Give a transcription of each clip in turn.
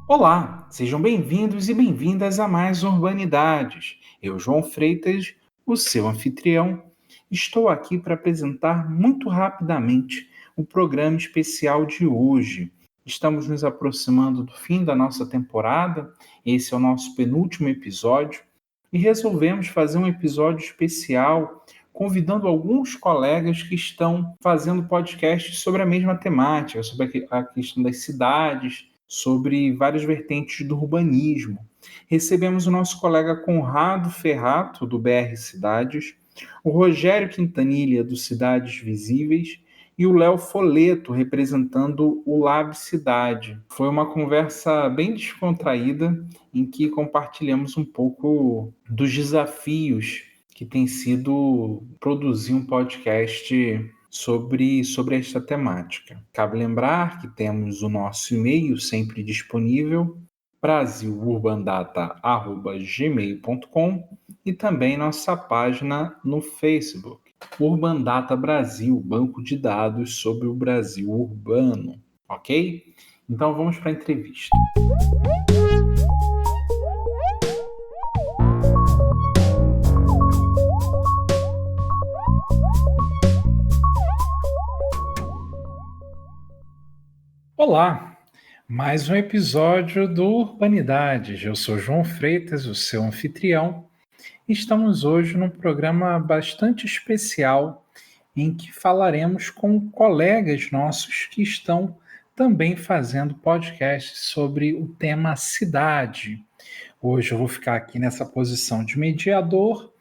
Olá, sejam bem-vindos e bem-vindas a mais Urbanidades. Eu, João Freitas, o seu anfitrião, estou aqui para apresentar muito rapidamente o programa especial de hoje. Estamos nos aproximando do fim da nossa temporada, esse é o nosso penúltimo episódio, e resolvemos fazer um episódio especial convidando alguns colegas que estão fazendo podcasts sobre a mesma temática, sobre a questão das cidades, sobre várias vertentes do urbanismo. Recebemos o nosso colega Conrado Ferrato, do BR Cidades, o Rogério Quintanilha, do Cidades Visíveis, e o Léo Foleto, representando o Lab Cidade. Foi uma conversa bem descontraída, em que compartilhamos um pouco dos desafios que tem sido produzir um podcast sobre esta temática. Cabe lembrar que temos o nosso e-mail sempre disponível, brasilurbandata@gmail.com, e também nossa página no Facebook, Urban Data Brasil, banco de dados sobre o Brasil urbano, ok? Então vamos para a entrevista. Olá, mais um episódio do Urbanidades. Eu sou João Freitas, o seu anfitrião. Estamos hoje num programa bastante especial em que falaremos com colegas nossos que estão também fazendo podcasts sobre o tema cidade. Hoje eu vou ficar aqui nessa posição de mediador.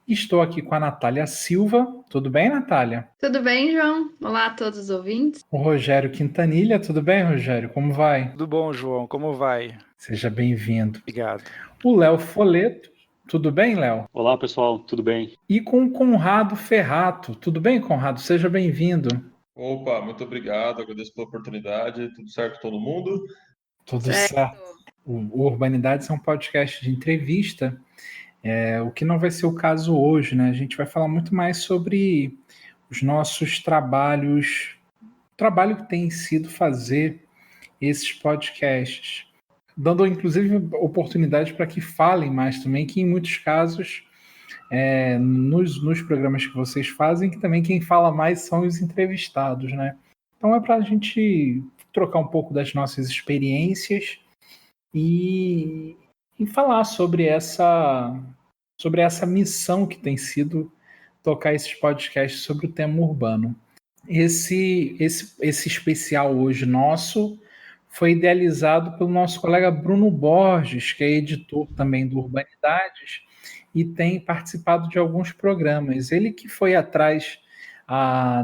Estou aqui com a Natália Silva. Tudo bem, Natália? Tudo bem, João? Olá a todos os ouvintes. O Rogério Quintanilha. Tudo bem, Rogério? Como vai? Tudo bom, João? Como vai? Seja bem-vindo. Obrigado. O Léo Foleto. Tudo bem, Léo? Olá, pessoal, tudo bem? E com o Conrado Ferrato. Tudo bem, Conrado? Seja bem-vindo. Opa, muito obrigado, agradeço pela oportunidade. Tudo certo todo mundo? Tudo certo. O Urbanidades é um podcast de entrevista, o que não vai ser o caso hoje, né? A gente vai falar muito mais sobre os nossos trabalhos, o trabalho que tem sido fazer esses podcasts, dando inclusive oportunidade para que falem mais também, que em muitos casos, nos programas que vocês fazem, que também quem fala mais são os entrevistados, né? Então é para a gente trocar um pouco das nossas experiências e falar sobre essa missão que tem sido tocar esses podcasts sobre o tema urbano. Esse especial hoje nosso foi idealizado pelo nosso colega Bruno Borges, que é editor também do Urbanidades e tem participado de alguns programas. Ele que foi atrás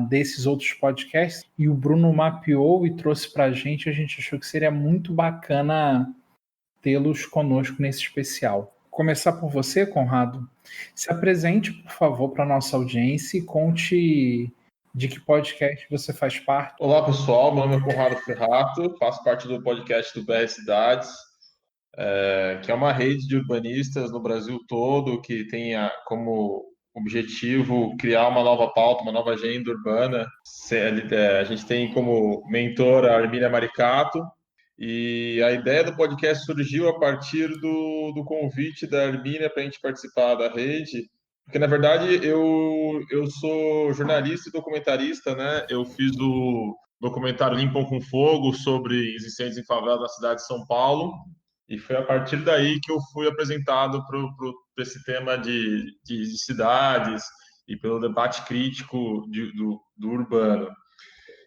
desses outros podcasts e o Bruno mapeou e trouxe para a gente achou que seria muito bacana tê-los conosco nesse especial. Vou começar por você, Conrado. Se apresente, por favor, para a nossa audiência e conte de que podcast você faz parte. Olá, pessoal, meu nome é Conrado Ferrato, faço parte do podcast do BR Cidades, que é uma rede de urbanistas no Brasil todo que tem como objetivo criar uma nova pauta, uma nova agenda urbana. A gente tem como mentora a Armínia Maricato, e a ideia do podcast surgiu a partir do convite da Armínia para a gente participar da rede, porque, na verdade, eu sou jornalista e documentarista, né? Eu fiz o documentário Limpam com Fogo sobre os incêndios em favela da cidade de São Paulo, e foi a partir daí que eu fui apresentado para esse tema de cidades e pelo debate crítico do urbano.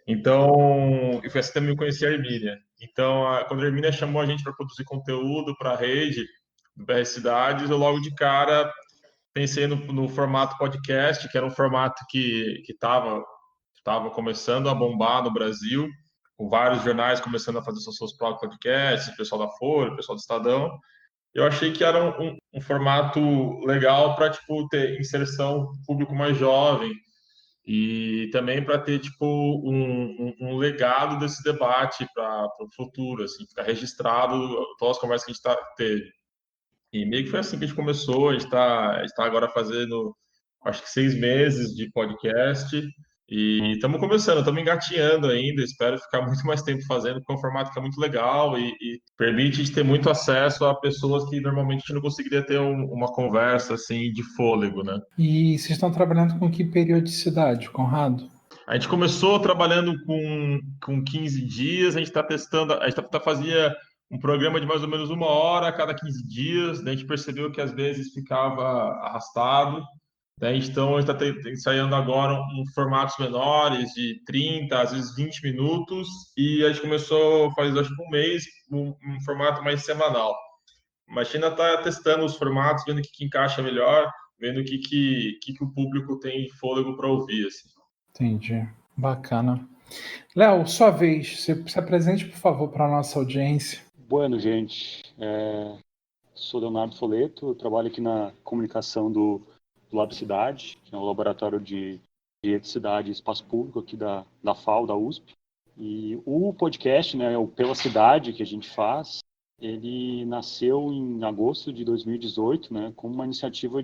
Então, e foi assim também que eu conheci a Hermínia. Então, quando a Hermínia chamou a gente para produzir conteúdo para a rede do BR Cidades, eu logo de cara pensei no formato podcast, que era um formato que estava começando a bombar no Brasil, com vários jornais começando a fazer seus próprios podcasts, o pessoal da Folha, o pessoal do Estadão. Eu achei que era um formato legal para tipo, ter inserção público mais jovem, e também para ter tipo um legado desse debate para o futuro, assim, ficar registrado todas as conversas que a gente teve. E meio que foi assim que a gente começou. A gente tá agora fazendo, acho que 6 meses de podcast, E estamos começando, estamos engatinhando ainda, espero ficar muito mais tempo fazendo, porque é um formato que é muito legal e permite a gente ter muito acesso a pessoas que normalmente a gente não conseguiria ter uma conversa assim de fôlego, né? E vocês estão trabalhando com que periodicidade, Conrado? A gente começou trabalhando com 15 dias, a gente está testando, a gente fazia um programa de mais ou menos 1 hora a cada 15 dias, daí a gente percebeu que às vezes ficava arrastado, daí então a gente está ensaiando agora formatos menores, de 30, às vezes 20 minutos, e a gente começou faz acho que um mês, um formato mais semanal. Mas a China está testando os formatos, vendo o que encaixa melhor, vendo o que o público tem fôlego para ouvir, assim. Entendi. Bacana. Léo, sua vez. Se apresente, por favor, para a nossa audiência. Bueno, gente, sou Leonardo Foleto, eu trabalho aqui na comunicação do Lab Cidade, que é um laboratório de eticidade e espaço público aqui da FAU, da USP. E o podcast, né, o Pela Cidade, que a gente faz, ele nasceu em agosto de 2018, né, como uma iniciativa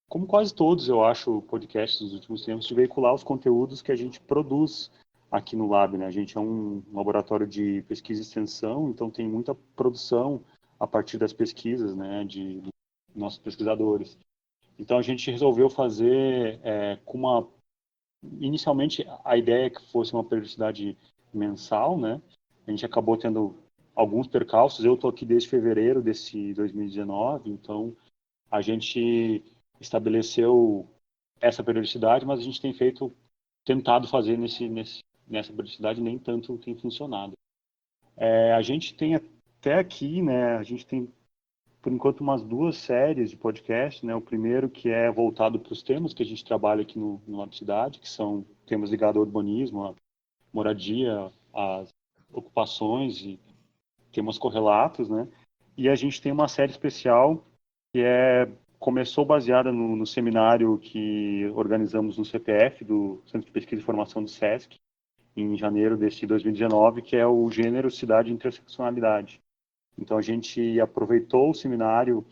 como quase todos, eu acho, podcasts dos últimos tempos, de veicular os conteúdos que a gente produz aqui no Lab, né? A gente é um laboratório de pesquisa e extensão, então tem muita produção a partir das pesquisas, né, de nossos pesquisadores. Então a gente resolveu fazer inicialmente a ideia é que fosse uma periodicidade mensal, né? A gente acabou tendo alguns percalços. Eu estou aqui desde fevereiro desse 2019, então a gente estabeleceu essa periodicidade, mas a gente tem tentado fazer nessa periodicidade, nem tanto tem funcionado. A gente tem até aqui, né, a gente tem, por enquanto, umas 2 séries de podcast, né, o primeiro que é voltado para os temas que a gente trabalha aqui no Lab Cidade, que são temas ligados ao urbanismo, à moradia, às ocupações e temas correlatos, né, e a gente tem uma série especial que começou baseada no seminário que organizamos no CPF, do Centro de Pesquisa e Formação do SESC, em janeiro deste 2019, que é o Gênero, Cidade e Interseccionalidade. Então, a gente aproveitou o seminário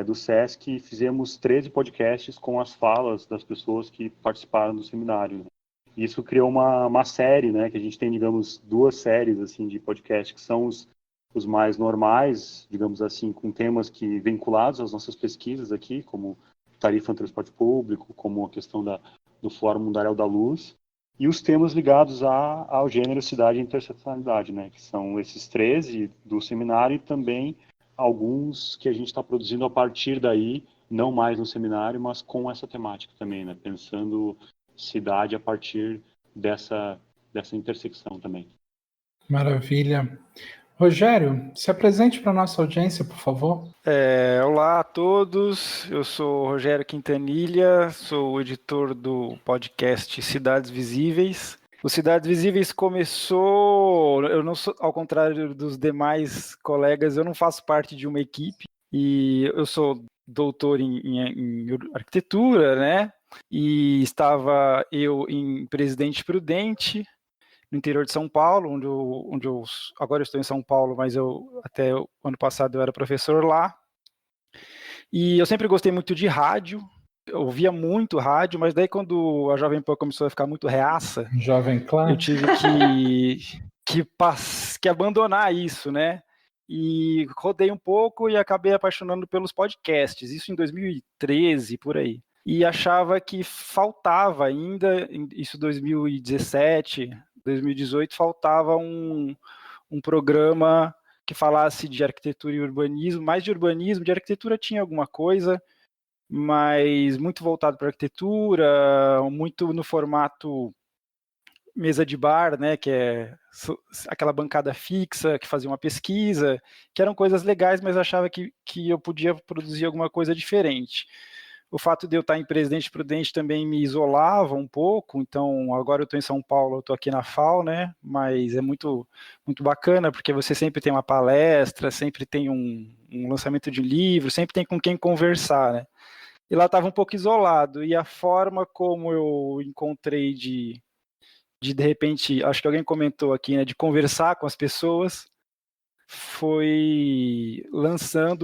do SESC e fizemos 13 podcasts com as falas das pessoas que participaram do seminário. Isso criou uma série, né, que a gente tem, digamos, 2 séries assim, de podcast, que são os mais normais, digamos assim, com temas que vinculados às nossas pesquisas aqui, como tarifa no transporte público, como a questão do Fórum Mundial da Luz, e os temas ligados ao gênero, cidade e interseccionalidade, né, que são esses 13 do seminário e também alguns que a gente está produzindo a partir daí, não mais no seminário, mas com essa temática também, né, pensando cidade a partir dessa intersecção também. Maravilha. Rogério, se apresente para a nossa audiência, por favor. Olá a todos, eu sou Rogério Quintanilha, sou o editor do podcast Cidades Visíveis. O Cidades Visíveis começou, eu não sou, ao contrário dos demais colegas, eu não faço parte de uma equipe, e eu sou doutor em arquitetura, né? E estava eu em Presidente Prudente, no interior de São Paulo, agora eu estou em São Paulo, mas até o ano passado eu era professor lá. E eu sempre gostei muito de rádio, eu ouvia muito rádio, mas daí quando a Jovem Pan começou a ficar muito reaça, Jovem Clã, eu tive que abandonar isso, né? E rodei um pouco e acabei apaixonando pelos podcasts, isso em 2013, por aí. E achava que faltava ainda, isso 2017, 2018, faltava um programa que falasse de arquitetura e urbanismo, mais de urbanismo, de arquitetura tinha alguma coisa, mas muito voltado para arquitetura, muito no formato mesa de bar, né, que é aquela bancada fixa, que fazia uma pesquisa, que eram coisas legais, mas achava que eu podia produzir alguma coisa diferente. O fato de eu estar em Presidente Prudente também me isolava um pouco, então agora eu estou em São Paulo, eu estou aqui na FAU, né? Mas é muito, muito bacana, porque você sempre tem uma palestra, sempre tem um lançamento de livro, sempre tem com quem conversar, né? E lá estava um pouco isolado, e a forma como eu encontrei de repente, acho que alguém comentou aqui, né, de conversar com as pessoas, foi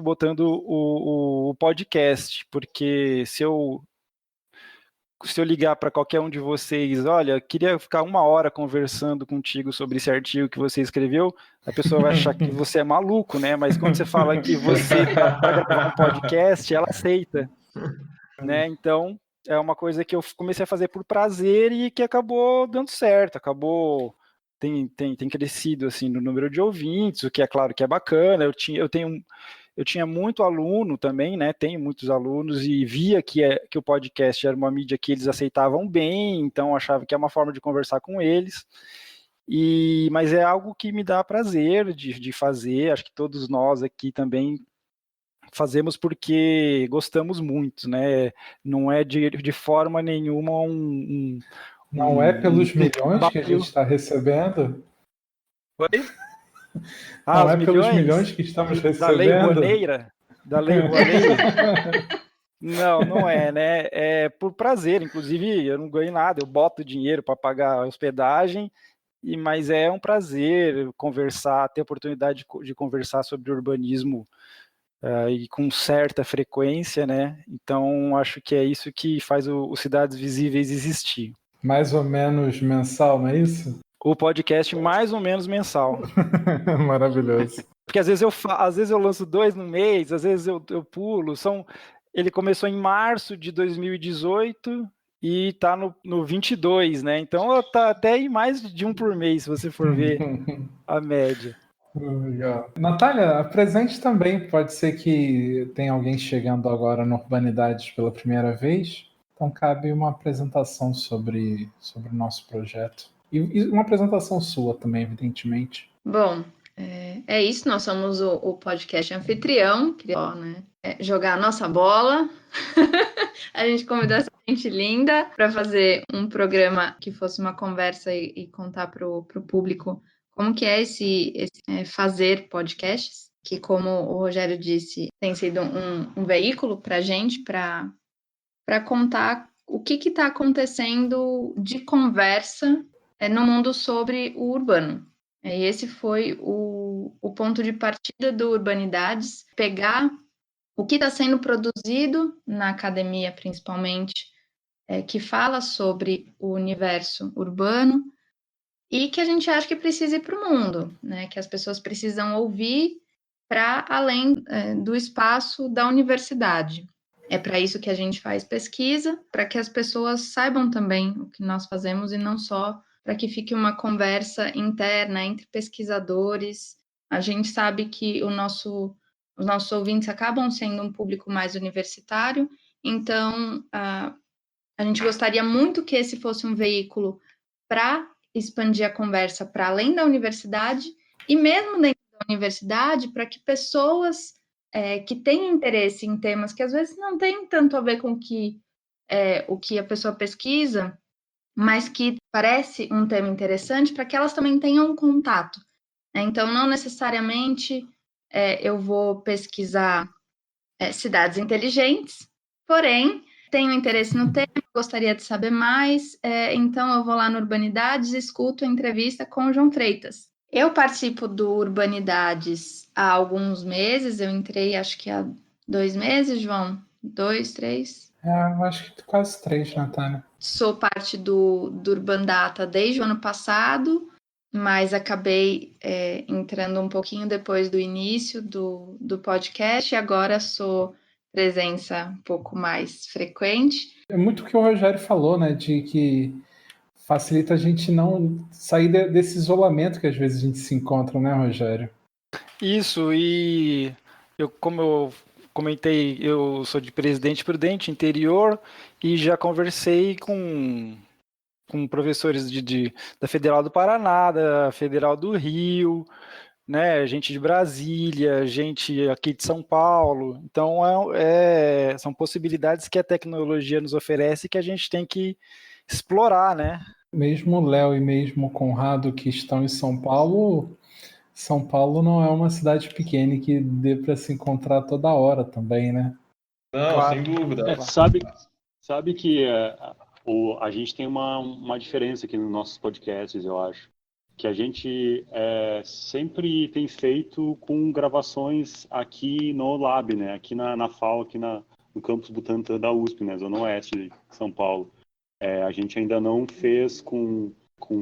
botando o podcast, porque se eu se eu ligar para qualquer um de vocês, olha, queria ficar 1 hora conversando contigo sobre esse artigo que você escreveu, a pessoa vai achar que você é maluco, né? Mas quando você fala que você está para gravar um podcast, ela aceita, né? Então, é uma coisa que eu comecei a fazer por prazer e que acabou dando certo, tem crescido assim no número de ouvintes, o que é claro que é bacana. Eu tinha muito aluno também, né? Tenho muitos alunos e via que o podcast era uma mídia que eles aceitavam bem, então achava que é uma forma de conversar com eles. Mas é algo que me dá prazer de fazer. Acho que todos nós aqui também fazemos porque gostamos muito, né? Não é de forma nenhuma Não é pelos milhões que a gente está recebendo? Oi? Não os é pelos milhões que estamos recebendo? Da Lei Rouaneira? Da Lei Rouaneira? Não é, né? É por prazer. Inclusive, eu não ganho nada, eu boto dinheiro para pagar a hospedagem, mas é um prazer conversar, ter a oportunidade de conversar sobre urbanismo e com certa frequência, né? Então, acho que é isso que faz o Cidades Visíveis existir. Mais ou menos mensal, não é isso? O podcast mais ou menos mensal. Maravilhoso. Porque às vezes eu lanço 2 no mês, às vezes eu pulo. Ele começou em março de 2018 e está no 22, né? Então tá até em mais de um por mês, se você for ver a média. Legal. Natália, apresente também. Pode ser que tenha alguém chegando agora no Urbanidades pela primeira vez. Então cabe uma apresentação sobre o nosso projeto. E uma apresentação sua também, evidentemente. Bom, é isso. Nós somos o podcast anfitrião. Queria jogar a nossa bola. A gente convidou essa gente linda para fazer um programa que fosse uma conversa e contar para o público como que é esse fazer podcasts, que, como o Rogério disse, tem sido um veículo para a gente, para contar o que está acontecendo de conversa no mundo sobre o urbano. E esse foi o ponto de partida do Urbanidades, pegar o que está sendo produzido na academia, principalmente, que fala sobre o universo urbano e que a gente acha que precisa ir para o mundo, né? Que as pessoas precisam ouvir para além do espaço da universidade. É para isso que a gente faz pesquisa, para que as pessoas saibam também o que nós fazemos e não só para que fique uma conversa interna entre pesquisadores. A gente sabe que os nossos ouvintes acabam sendo um público mais universitário, então a gente gostaria muito que esse fosse um veículo para expandir a conversa para além da universidade e mesmo dentro da universidade, para que pessoas que têm interesse em temas que às vezes não tem tanto a ver com o que a pessoa pesquisa, mas que parece um tema interessante, para que elas também tenham um contato. Então, não necessariamente eu vou pesquisar cidades inteligentes, porém, tenho interesse no tema, gostaria de saber mais, então eu vou lá no Urbanidades e escuto a entrevista com o João Freitas. Eu participo do Urbanidades há alguns meses, eu entrei acho que há 2 meses, João? 2, 3? Eu acho que quase 3, Natália. Sou parte do Urbandata desde o ano passado, mas acabei entrando um pouquinho depois do início do podcast e agora sou presença um pouco mais frequente. É muito o que o Rogério falou, né? De que facilita a gente não sair desse isolamento que às vezes a gente se encontra, né, Rogério? Isso, e como eu comentei, eu sou de Presidente Prudente, interior, e já conversei com professores da Federal do Paraná, da Federal do Rio, né, gente de Brasília, gente aqui de São Paulo. Então, são possibilidades que a tecnologia nos oferece que a gente tem que explorar, né? Mesmo o Léo e mesmo o Conrado que estão em São Paulo não é uma cidade pequena que dê para se encontrar toda hora também, né? Não, Claro. sem dúvida. Sabe que a gente tem uma diferença aqui nos nossos podcasts, eu acho. Que a gente sempre tem feito com gravações aqui no Lab, né? Aqui na FAO, aqui no campus Butantã da USP, né? Zona Oeste de São Paulo. A gente ainda não fez com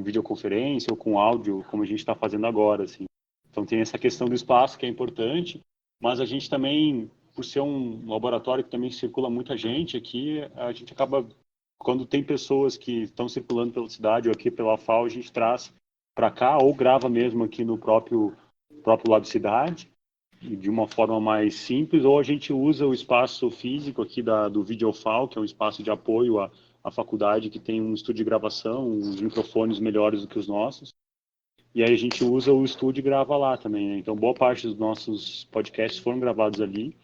videoconferência ou com áudio, como a gente está fazendo agora, assim. Então tem essa questão do espaço que é importante, mas a gente também, por ser um laboratório que também circula muita gente aqui, a gente acaba, quando tem pessoas que estão circulando pela cidade ou aqui pela FAO, a gente traz para cá ou grava mesmo aqui no próprio lado cidade, de uma forma mais simples, ou a gente usa o espaço físico aqui do Videofal, que é um espaço de apoio à faculdade, que tem um estúdio de gravação, uns microfones melhores do que os nossos, e aí a gente usa o estúdio e grava lá também, né? Então, boa parte dos nossos podcasts foram gravados ali,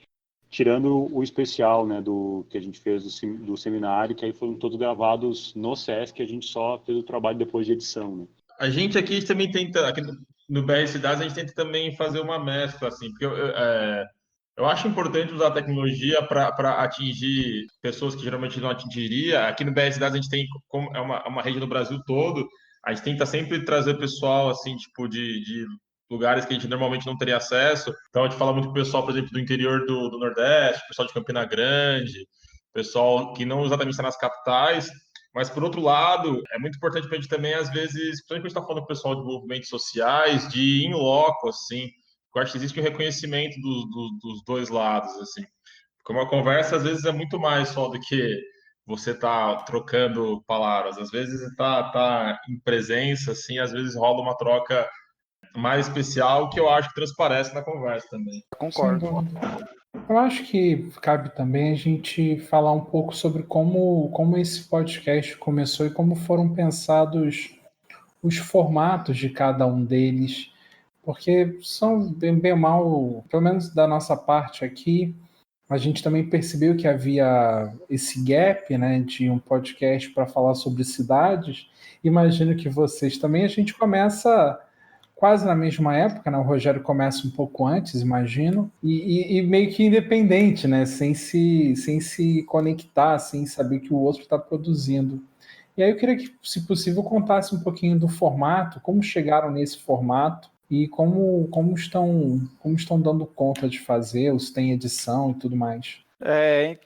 tirando o especial, né, que a gente fez do seminário, que aí foram todos gravados no SESC, a gente só fez o trabalho depois de edição, né? A gente aqui também tenta, aqui no BR Cidades, a gente tenta também fazer uma mescla, assim, porque eu acho importante usar a tecnologia para atingir pessoas que geralmente não atingiria. Aqui no BR Cidades, a gente tem, como é uma rede no Brasil todo, a gente tenta sempre trazer pessoal, assim, tipo, de lugares que a gente normalmente não teria acesso. Então, a gente fala muito com o pessoal, por exemplo, do interior do Nordeste, pessoal de Campina Grande, pessoal que não exatamente está nas capitais. Mas, por outro lado, é muito importante para a gente também, às vezes, principalmente quando a gente está falando com o pessoal de movimentos sociais, de ir em loco, assim. Eu acho que existe um reconhecimento dos dois lados, assim. Porque uma conversa, às vezes, é muito mais só do que você tá trocando palavras. Às vezes, tá em presença, assim, às vezes rola uma troca mais especial que eu acho que transparece na conversa também. Concordo. Eu acho que cabe também a gente falar um pouco sobre como esse podcast começou e como foram pensados os formatos de cada um deles, porque são bem ou mal, pelo menos da nossa parte aqui, a gente também percebeu que havia esse gap, né, de um podcast para falar sobre cidades. Imagino que vocês também, a gente começa quase na mesma época, né? O Rogério começa um pouco antes, imagino, e meio que independente, né? Sem se conectar, sem saber que o outro está produzindo. E aí eu queria que, se possível, contasse um pouquinho do formato, como chegaram nesse formato e como estão dando conta de fazer, se tem edição e tudo mais.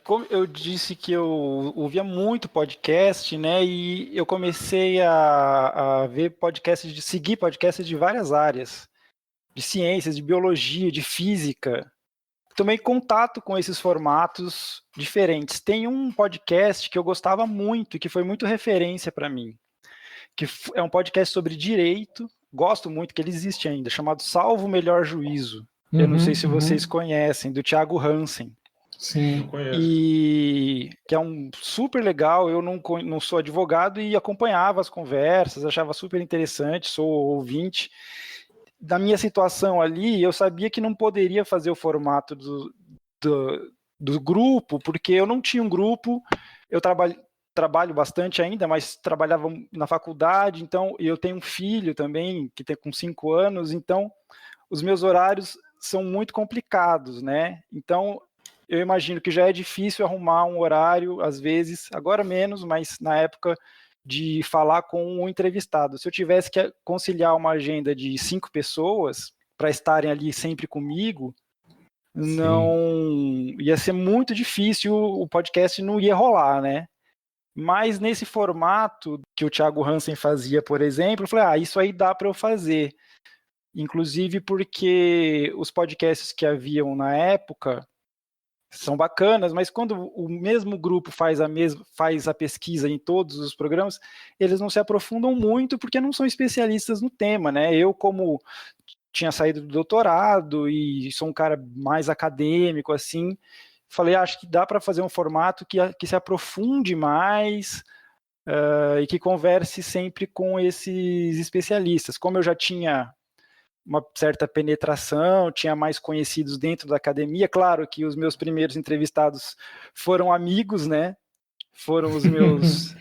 Como eu disse que eu ouvia muito podcast, né? E eu comecei a ver podcasts, seguir podcasts de várias áreas, de ciências, de biologia, de física. Tomei contato com esses formatos diferentes. Tem um podcast que eu gostava muito, que foi muito referência para mim, que é um podcast sobre direito, gosto muito, que ele existe ainda, chamado Salvo o Melhor Juízo. Eu não sei se vocês conhecem, do Thiago Hansen. Sim. Eu conheço. E que é um super legal. Eu não sou advogado e acompanhava as conversas, achava super interessante, sou ouvinte. Da minha situação ali, eu sabia que não poderia fazer o formato do grupo, porque eu não tinha um grupo, eu trabalho bastante ainda, mas trabalhava na faculdade, então eu tenho um filho também, que tem com 5 anos, então os meus horários são muito complicados, né? Então, eu imagino que já é difícil arrumar um horário, às vezes, agora menos, mas na época de falar com um entrevistado. Se eu tivesse que conciliar uma agenda de 5 pessoas para estarem ali sempre comigo, não ia ser muito difícil, o podcast não ia rolar, né? Mas nesse formato que o Thiago Hansen fazia, por exemplo, eu falei, isso aí dá para eu fazer. Inclusive porque os podcasts que haviam na época são bacanas, mas quando o mesmo grupo faz a pesquisa em todos os programas, eles não se aprofundam muito porque não são especialistas no tema, né? Eu, como tinha saído do doutorado e sou um cara mais acadêmico, assim, falei, acho que dá para fazer um formato que se aprofunde mais e que converse sempre com esses especialistas. Como eu já tinha uma certa penetração, tinha mais conhecidos dentro da academia. Claro que os meus primeiros entrevistados foram amigos, né? Foram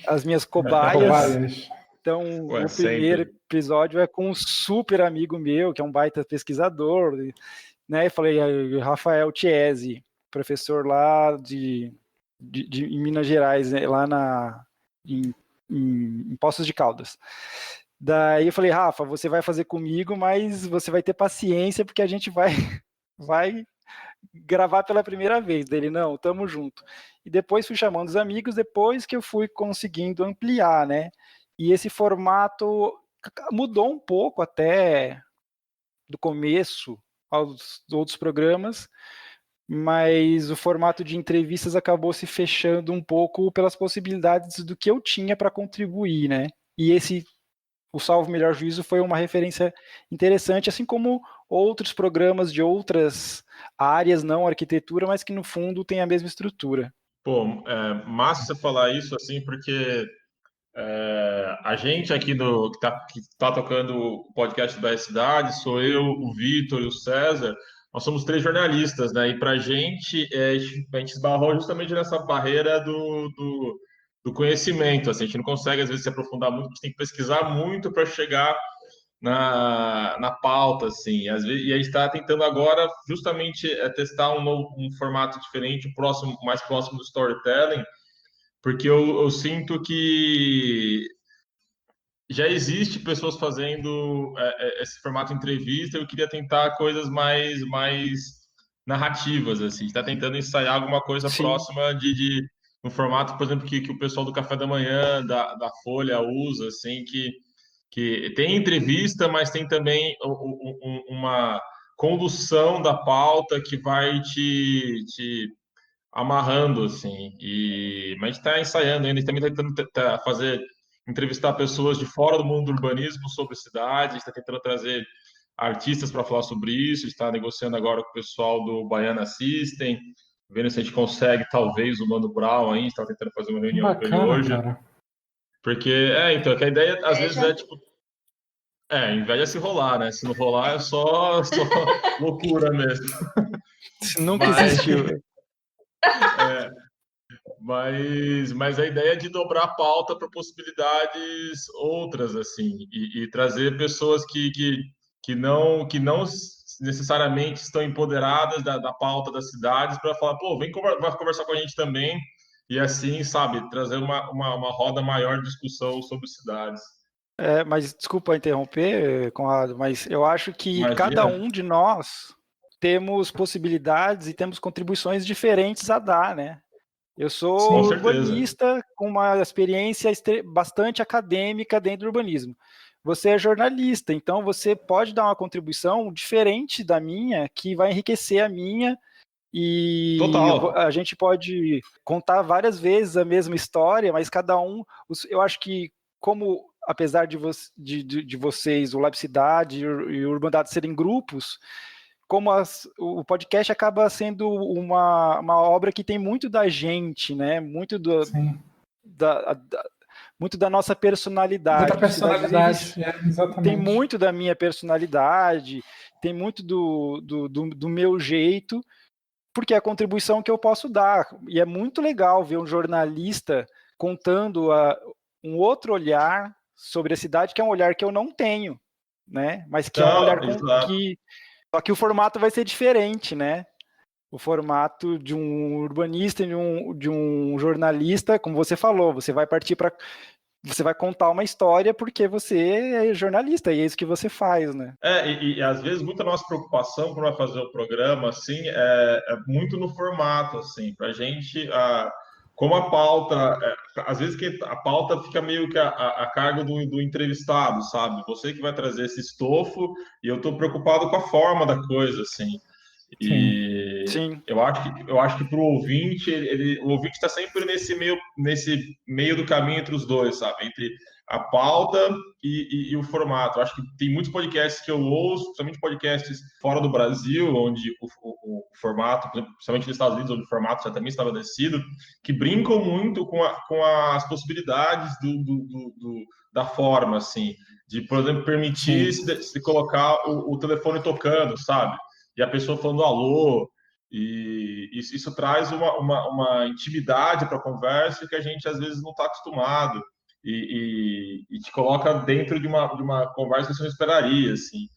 as minhas cobaias. Então, o primeiro episódio é com um super amigo meu, que é um baita pesquisador, né? Eu falei, Rafael Chiesi, professor lá em Minas Gerais, né? Lá em Poços de Caldas. Daí eu falei, Rafa, você vai fazer comigo, mas você vai ter paciência, porque a gente vai gravar pela primeira vez. Dele, não, tamo junto. E depois fui chamando os amigos, depois que eu fui conseguindo ampliar, né? E esse formato mudou um pouco até do começo aos outros programas, mas o formato de entrevistas acabou se fechando um pouco pelas possibilidades do que eu tinha para contribuir, né? E o Salvo Melhor Juízo foi uma referência interessante, assim como outros programas de outras áreas, não arquitetura, mas que no fundo têm a mesma estrutura. Pô, massa você falar isso, assim, porque a gente aqui que tá tocando o podcast da Cidade, sou eu, o Vitor e o César, nós somos 3 jornalistas, né? E pra gente, a gente esbarrou justamente nessa barreira do conhecimento, assim, a gente não consegue, às vezes, se aprofundar muito, a gente tem que pesquisar muito para chegar na pauta, assim. Às vezes, e a gente está tentando agora justamente testar um formato diferente, mais próximo do storytelling, porque eu sinto que já existe pessoas fazendo esse formato de entrevista. Eu queria tentar coisas mais narrativas, assim. Está tentando ensaiar alguma coisa Sim. próxima de um formato, por exemplo, que o pessoal do Café da Manhã, da Folha usa, assim, que tem entrevista, mas tem também uma condução da pauta que vai te amarrando, assim. Mas a gente está ensaiando ainda, a gente também está tentando entrevistar pessoas de fora do mundo do urbanismo sobre cidades, a gente está tentando trazer artistas para falar sobre isso, está negociando agora com o pessoal do Baiana System, vendo se a gente consegue, talvez, o Mano Brown aí, a gente está tentando fazer uma Que reunião com ele bacana, hoje. cara. Porque, então, que a ideia, às vezes, é, tipo, inveja se rolar, né? Se não rolar, é só loucura mesmo. Nunca Mas- existiu. Mas a ideia é de dobrar a pauta para possibilidades outras, assim, e trazer pessoas que não necessariamente estão empoderadas da pauta das cidades para falar, pô, vai conversar com a gente também, e assim, sabe, trazer uma roda maior de discussão sobre cidades. Mas desculpa interromper, Conrado, mas eu acho que cada Imagina. um de nós temos possibilidades e temos contribuições diferentes a dar, né? Eu sou Com certeza. urbanista com uma experiência bastante acadêmica dentro do urbanismo. Você é jornalista, então você pode dar uma contribuição diferente da minha, que vai enriquecer a minha, e Total. a gente pode contar várias vezes a mesma história, mas cada um, eu acho que como apesar de vocês, o Lab Cidade e o Urbandade serem grupos, como o podcast acaba sendo uma obra que tem muito da gente, né? Muito muito da nossa personalidade. Muita personalidade, exatamente. Tem muito da minha personalidade, tem muito do meu jeito, porque é a contribuição que eu posso dar. E é muito legal ver um jornalista contando um outro olhar sobre a cidade, que é um olhar que eu não tenho, né? Mas que é um olhar que... Só que o formato vai ser diferente, né? O formato de um urbanista e de um jornalista, como você falou, você vai partir para... Você vai contar uma história porque você é jornalista e é isso que você faz, né? E às vezes muita nossa preocupação para fazer o programa, assim, é muito no formato, assim, para a gente... como a pauta, às vezes que a pauta fica meio que a cargo do entrevistado, sabe? Você que vai trazer esse estofo e eu estou preocupado com a forma da coisa, assim. E Sim. eu acho que para o ouvinte, o ouvinte está sempre nesse meio do caminho entre os dois, sabe? Entre a pauta e o formato. Eu acho que tem muitos podcasts que eu ouço, principalmente podcasts fora do Brasil, onde o formato, principalmente nos Estados Unidos, onde o formato já também está estabelecido, que brincam muito com as possibilidades da forma, assim, de, por exemplo, permitir se colocar o telefone tocando, sabe? E a pessoa falando alô, e isso traz uma intimidade para a conversa que a gente às vezes não está acostumado, e te coloca dentro de uma conversa que você não esperaria, assim.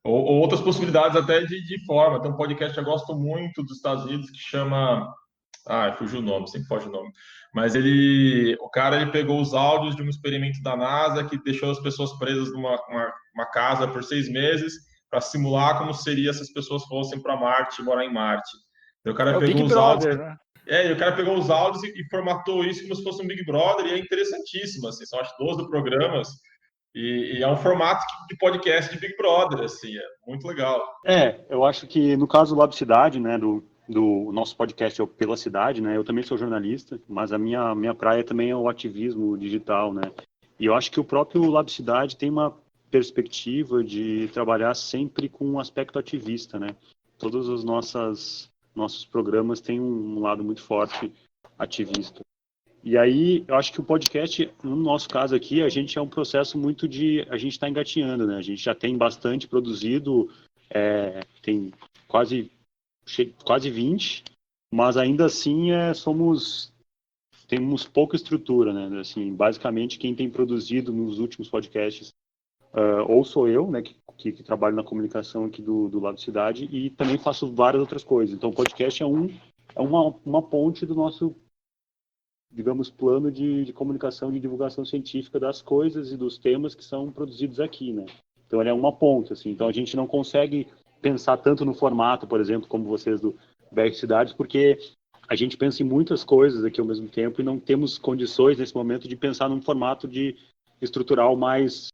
Ou outras possibilidades até de forma. Tem um podcast que eu gosto muito dos Estados Unidos que chama... fugiu o nome, sempre foge o nome. Mas o cara pegou os áudios de um experimento da NASA que deixou as pessoas presas numa uma casa por 6 meses, para simular como seria se as pessoas fossem para Marte e morar em Marte. Então, o cara É o pegou Big os Brother, áudios, né? e o cara pegou os áudios e formatou isso como se fosse um Big Brother, e é interessantíssimo, assim, são acho 12 programas, e é um formato de podcast de Big Brother, assim, é muito legal. Eu acho que no caso do Lab Cidade, né, do nosso podcast é o Pela Cidade, né, eu também sou jornalista, mas a minha praia também é o ativismo digital, né, e eu acho que o próprio Lab Cidade tem uma perspectiva de trabalhar sempre com um aspecto ativista, né, todos os nossos programas têm um lado muito forte ativista. E aí, eu acho que o podcast, no nosso caso aqui, a gente é um processo muito a gente está engatinhando, né? A gente já tem bastante produzido, tem quase 20, mas ainda assim temos pouca estrutura, né? Assim, basicamente, quem tem produzido nos últimos podcasts, ou sou eu, né, que trabalho na comunicação aqui do Lado Cidade, e também faço várias outras coisas. Então, o podcast é uma ponte do nosso, digamos, plano de comunicação, de divulgação científica das coisas e dos temas que são produzidos aqui, né? Então, ele é uma ponte, assim. Então, a gente não consegue pensar tanto no formato, por exemplo, como vocês do BR Cidades, porque a gente pensa em muitas coisas aqui ao mesmo tempo e não temos condições, nesse momento, de pensar num formato estrutural mais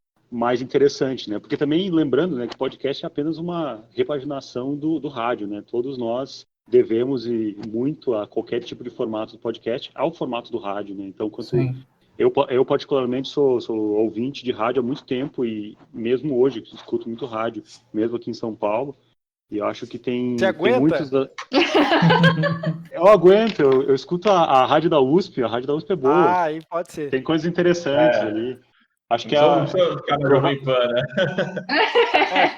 interessante, né? Porque também, lembrando, né, que podcast é apenas uma repaginação do rádio, né? Todos nós devemos e muito a qualquer tipo de formato do podcast ao formato do rádio, né? Então, eu particularmente sou ouvinte de rádio há muito tempo e mesmo hoje escuto muito rádio, mesmo aqui em São Paulo. E eu acho que tem muitos eu aguento, eu escuto a rádio da USP, a rádio da USP é boa. Aí pode ser. Tem coisas interessantes ali. Acho que Não precisa ficar na Jovem Pan, né?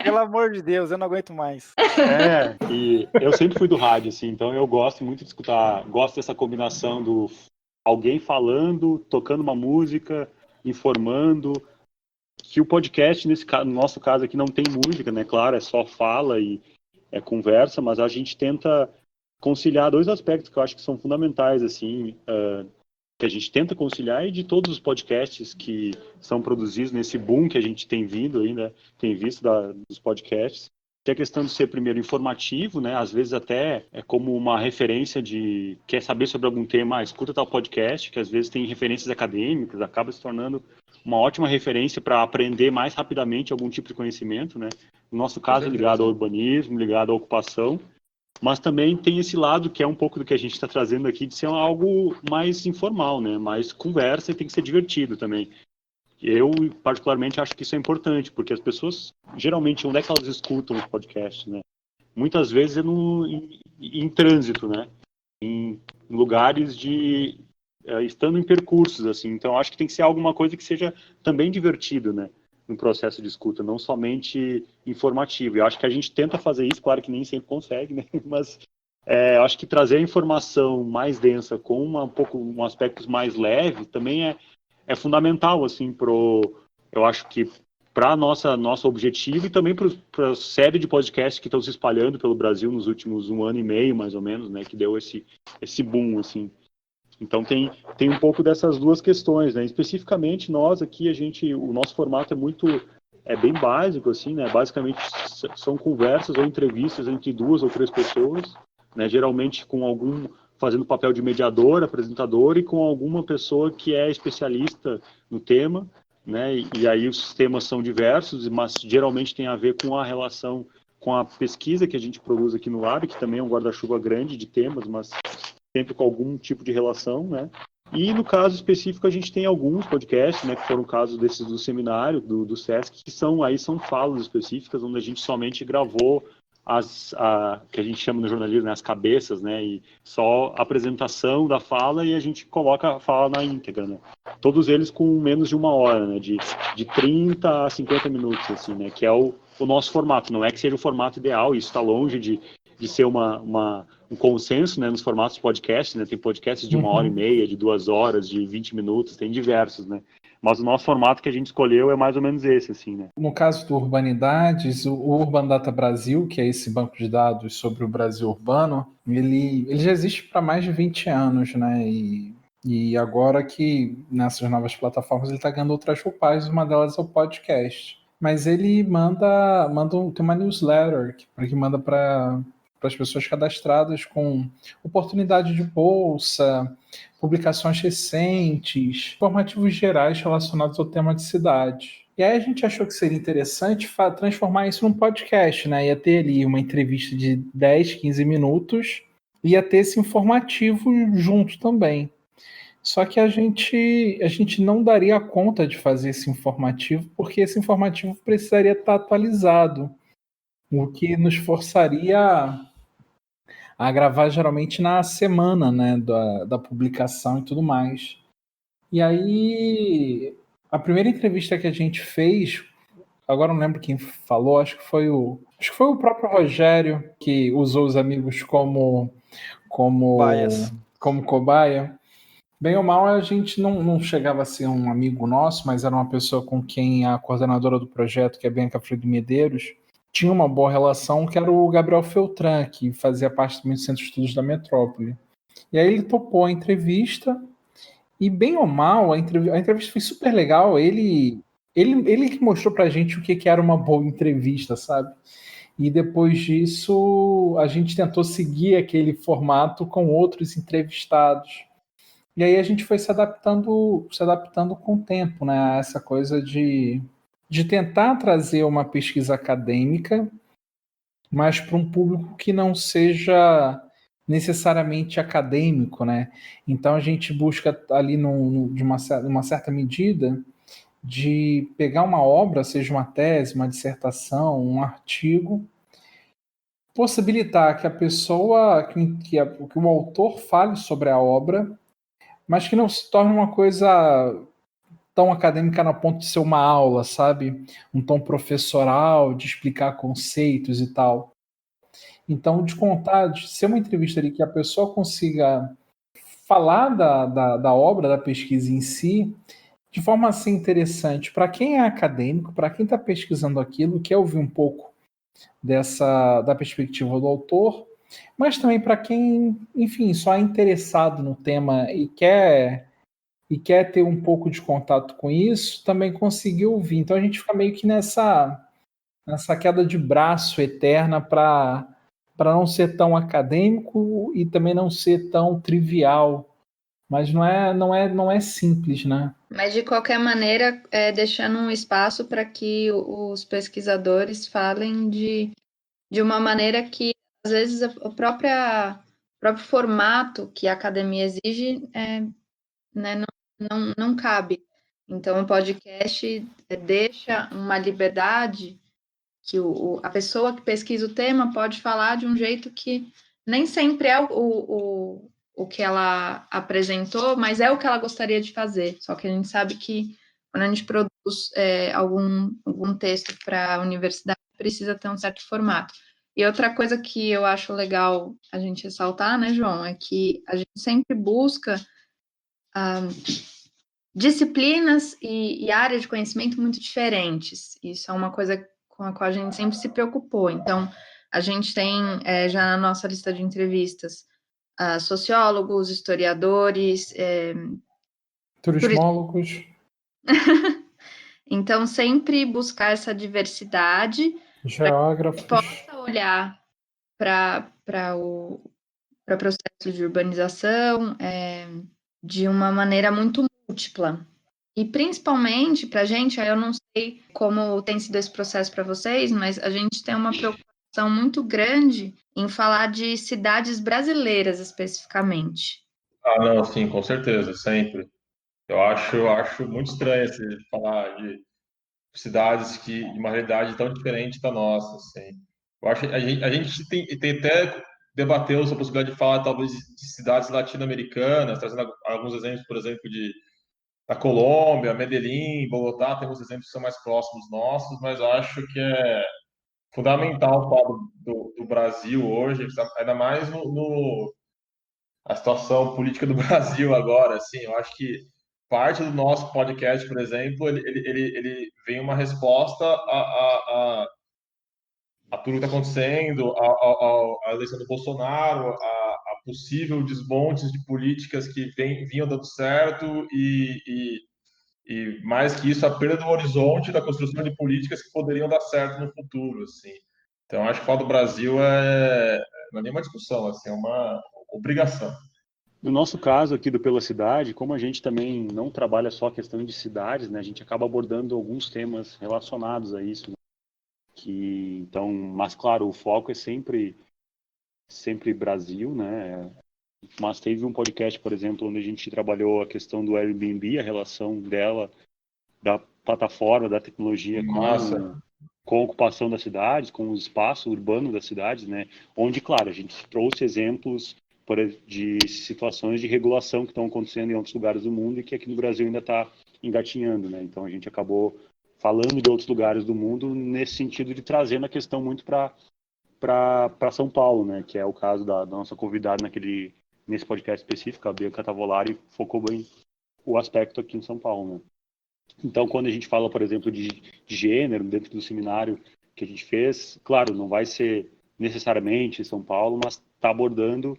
Pelo amor de Deus, eu não aguento mais. E eu sempre fui do rádio, assim, então eu gosto muito de escutar, gosto dessa combinação do alguém falando, tocando uma música, informando, que o podcast, no nosso caso aqui, não tem música, né? Claro, é só fala e é conversa, mas a gente tenta conciliar dois aspectos que eu acho que são fundamentais, assim, que a gente tenta conciliar, e de todos os podcasts que são produzidos nesse boom que a gente tem vindo aí, né, tem visto dos podcasts, que é a questão de ser primeiro informativo, né, às vezes até é como uma referência de, quer saber sobre algum tema, escuta tal podcast, que às vezes tem referências acadêmicas, acaba se tornando uma ótima referência para aprender mais rapidamente algum tipo de conhecimento, né, no nosso caso ligado ao urbanismo, ligado à ocupação, mas também tem esse lado que é um pouco do que a gente está trazendo aqui, de ser algo mais informal, né? Mais conversa, e tem que ser divertido também. Eu, particularmente, acho que isso é importante, porque as pessoas, geralmente, onde é que elas escutam os podcasts, né? Muitas vezes é em trânsito, né? Em lugares estando em percursos, assim. Então, acho que tem que ser alguma coisa que seja também divertido, né? No processo de escuta, não somente informativo. Eu acho que a gente tenta fazer isso, claro que nem sempre consegue, né? Mas eu acho que trazer a informação mais densa com um aspecto mais leve também é fundamental, assim, eu acho que para nosso objetivo e também para a série de podcasts que estão se espalhando pelo Brasil nos últimos 1 ano e meio, mais ou menos, né? Que deu esse boom, assim. Então tem um pouco dessas duas questões, né? Especificamente nós aqui, o nosso formato é bem básico, assim, né? Basicamente são conversas ou entrevistas entre 2 ou 3 pessoas, né? Geralmente fazendo papel de mediador, apresentador, e com alguma pessoa que é especialista no tema, né? E aí os temas são diversos, mas geralmente tem a ver com a relação com a pesquisa que a gente produz aqui no Lab, que também é um guarda-chuva grande de temas, mas sempre com algum tipo de relação, né? E no caso específico a gente tem alguns podcasts, né, que foram casos desses do seminário, do SESC, que são falas específicas, onde a gente somente gravou que a gente chama no jornalismo, né, as cabeças, né, e só a apresentação da fala, e a gente coloca a fala na íntegra, né? Todos eles com menos de 1 hora, né, de 30 a 50 minutos, assim, né, que é o nosso formato. Não é que seja o formato ideal, isso está longe de ser um consenso, né, nos formatos de podcast, né? Tem podcasts de 1 hora e meia, de 2 horas, de 20 minutos, tem diversos, né? Mas o nosso formato que a gente escolheu é mais ou menos esse, assim, né? No caso do Urbanidades, o Urban Data Brasil, que é esse banco de dados sobre o Brasil urbano, ele já existe para mais de 20 anos, né? E agora que nessas novas plataformas ele está ganhando outras roupagens, uma delas é o podcast. mas ele tem uma newsletter que manda para as pessoas cadastradas com oportunidade de bolsa, publicações recentes, informativos gerais relacionados ao tema de cidade. E aí a gente achou que seria interessante transformar isso num podcast, né? Ia ter ali uma entrevista de 10, 15 minutos, ia ter esse informativo junto também. Só que a gente não daria conta de fazer esse informativo, porque esse informativo precisaria estar atualizado, o que nos forçaria a gravar geralmente na semana, né, da publicação e tudo mais. E aí, a primeira entrevista que a gente fez, agora não lembro quem falou, acho que foi o próprio Rogério que usou os amigos Bias. como cobaia. Bem ou mal, a gente não chegava a ser um amigo nosso, mas era uma pessoa com quem a coordenadora do projeto, que é Bianca Freire Medeiros, tinha uma boa relação, que era o Gabriel Feltran, que fazia parte também do Centro de Estudos da Metrópole. E aí ele topou a entrevista, e bem ou mal, a entrevista foi super legal. Ele que mostrou pra gente o que era uma boa entrevista, sabe? E depois disso, a gente tentou seguir aquele formato com outros entrevistados. E aí a gente foi se adaptando com o tempo, né? A essa coisa de tentar trazer uma pesquisa acadêmica, mas para um público que não seja necessariamente acadêmico, né? Então a gente busca ali de uma certa medida de pegar uma obra, seja uma tese, uma dissertação, um artigo, possibilitar que a pessoa, que o autor fale sobre a obra, mas que não se torne uma coisa tão acadêmica na ponto de ser uma aula, sabe? Um tom professoral, de explicar conceitos e tal. Então, de ser uma entrevista ali que a pessoa consiga falar da obra, da pesquisa em si, de forma assim interessante para quem é acadêmico, para quem está pesquisando aquilo, quer ouvir um pouco da perspectiva do autor, mas também para quem, enfim, só é interessado no tema e quer ter um pouco de contato com isso, também conseguir ouvir. Então a gente fica meio que nessa queda de braço eterna para não ser tão acadêmico e também não ser tão trivial. Mas não é simples, né? Mas, de qualquer maneira, deixando um espaço para que os pesquisadores falem de uma maneira que, às vezes, o próprio formato que a academia exige né, não cabe. Então, o podcast deixa uma liberdade que a pessoa que pesquisa o tema pode falar de um jeito que nem sempre é o que ela apresentou, mas é o que ela gostaria de fazer. Só que a gente sabe que quando a gente produz algum texto para a universidade, precisa ter um certo formato. E outra coisa que eu acho legal a gente ressaltar, né, João, é que a gente sempre busca disciplinas e áreas de conhecimento muito diferentes. Isso é uma coisa com a qual a gente sempre se preocupou. Então, a gente tem já na nossa lista de entrevistas sociólogos, historiadores, Turismólogos. Então, sempre buscar essa diversidade, Geógrafos. para que possa olhar para o processo de urbanização de uma maneira muito múltipla. E principalmente para a gente, eu não sei como tem sido esse processo para vocês, mas a gente tem uma preocupação muito grande em falar de cidades brasileiras especificamente. Ah, não, sim, com certeza, sempre. Eu acho muito estranho você falar de cidades que de uma realidade tão diferente da nossa, assim. Eu acho que a gente tem até debateu essa possibilidade de falar talvez de cidades latino-americanas, trazendo alguns exemplos, por exemplo, da Colômbia, Medellín, Bogotá, temos exemplos que são mais próximos nossos, mas eu acho que é fundamental falar do Brasil hoje, ainda mais a situação política do Brasil agora, assim, eu acho que parte do nosso podcast, por exemplo, ele vem uma resposta a tudo que está acontecendo, a eleição do Bolsonaro, a possível desmontes de políticas que vinham dando certo e mais que isso, a perda do horizonte da construção de políticas que poderiam dar certo no futuro, assim. Então, acho que falar do Brasil não é nenhuma discussão, assim, é uma obrigação. No nosso caso aqui do Pela Cidade, como a gente também não trabalha só a questão de cidades, né, a gente acaba abordando alguns temas relacionados a isso, né, então, mas claro, o foco é sempre Brasil, né? Mas teve um podcast, por exemplo, onde a gente trabalhou a questão do Airbnb, a relação dela, da plataforma, da tecnologia com a ocupação das cidades, com o espaço urbano das cidades, né? Onde, claro, a gente trouxe exemplos de situações de regulação que estão acontecendo em outros lugares do mundo e que aqui no Brasil ainda está engatinhando, né? Então a gente acabou falando de outros lugares do mundo nesse sentido de trazendo a questão muito para São Paulo, né? Que é o caso da nossa convidada nesse podcast específico, a Bianca Tavolari, focou bem o aspecto aqui em São Paulo, né? Então, quando a gente fala, por exemplo, de gênero dentro do seminário que a gente fez, claro, não vai ser necessariamente São Paulo, mas está abordando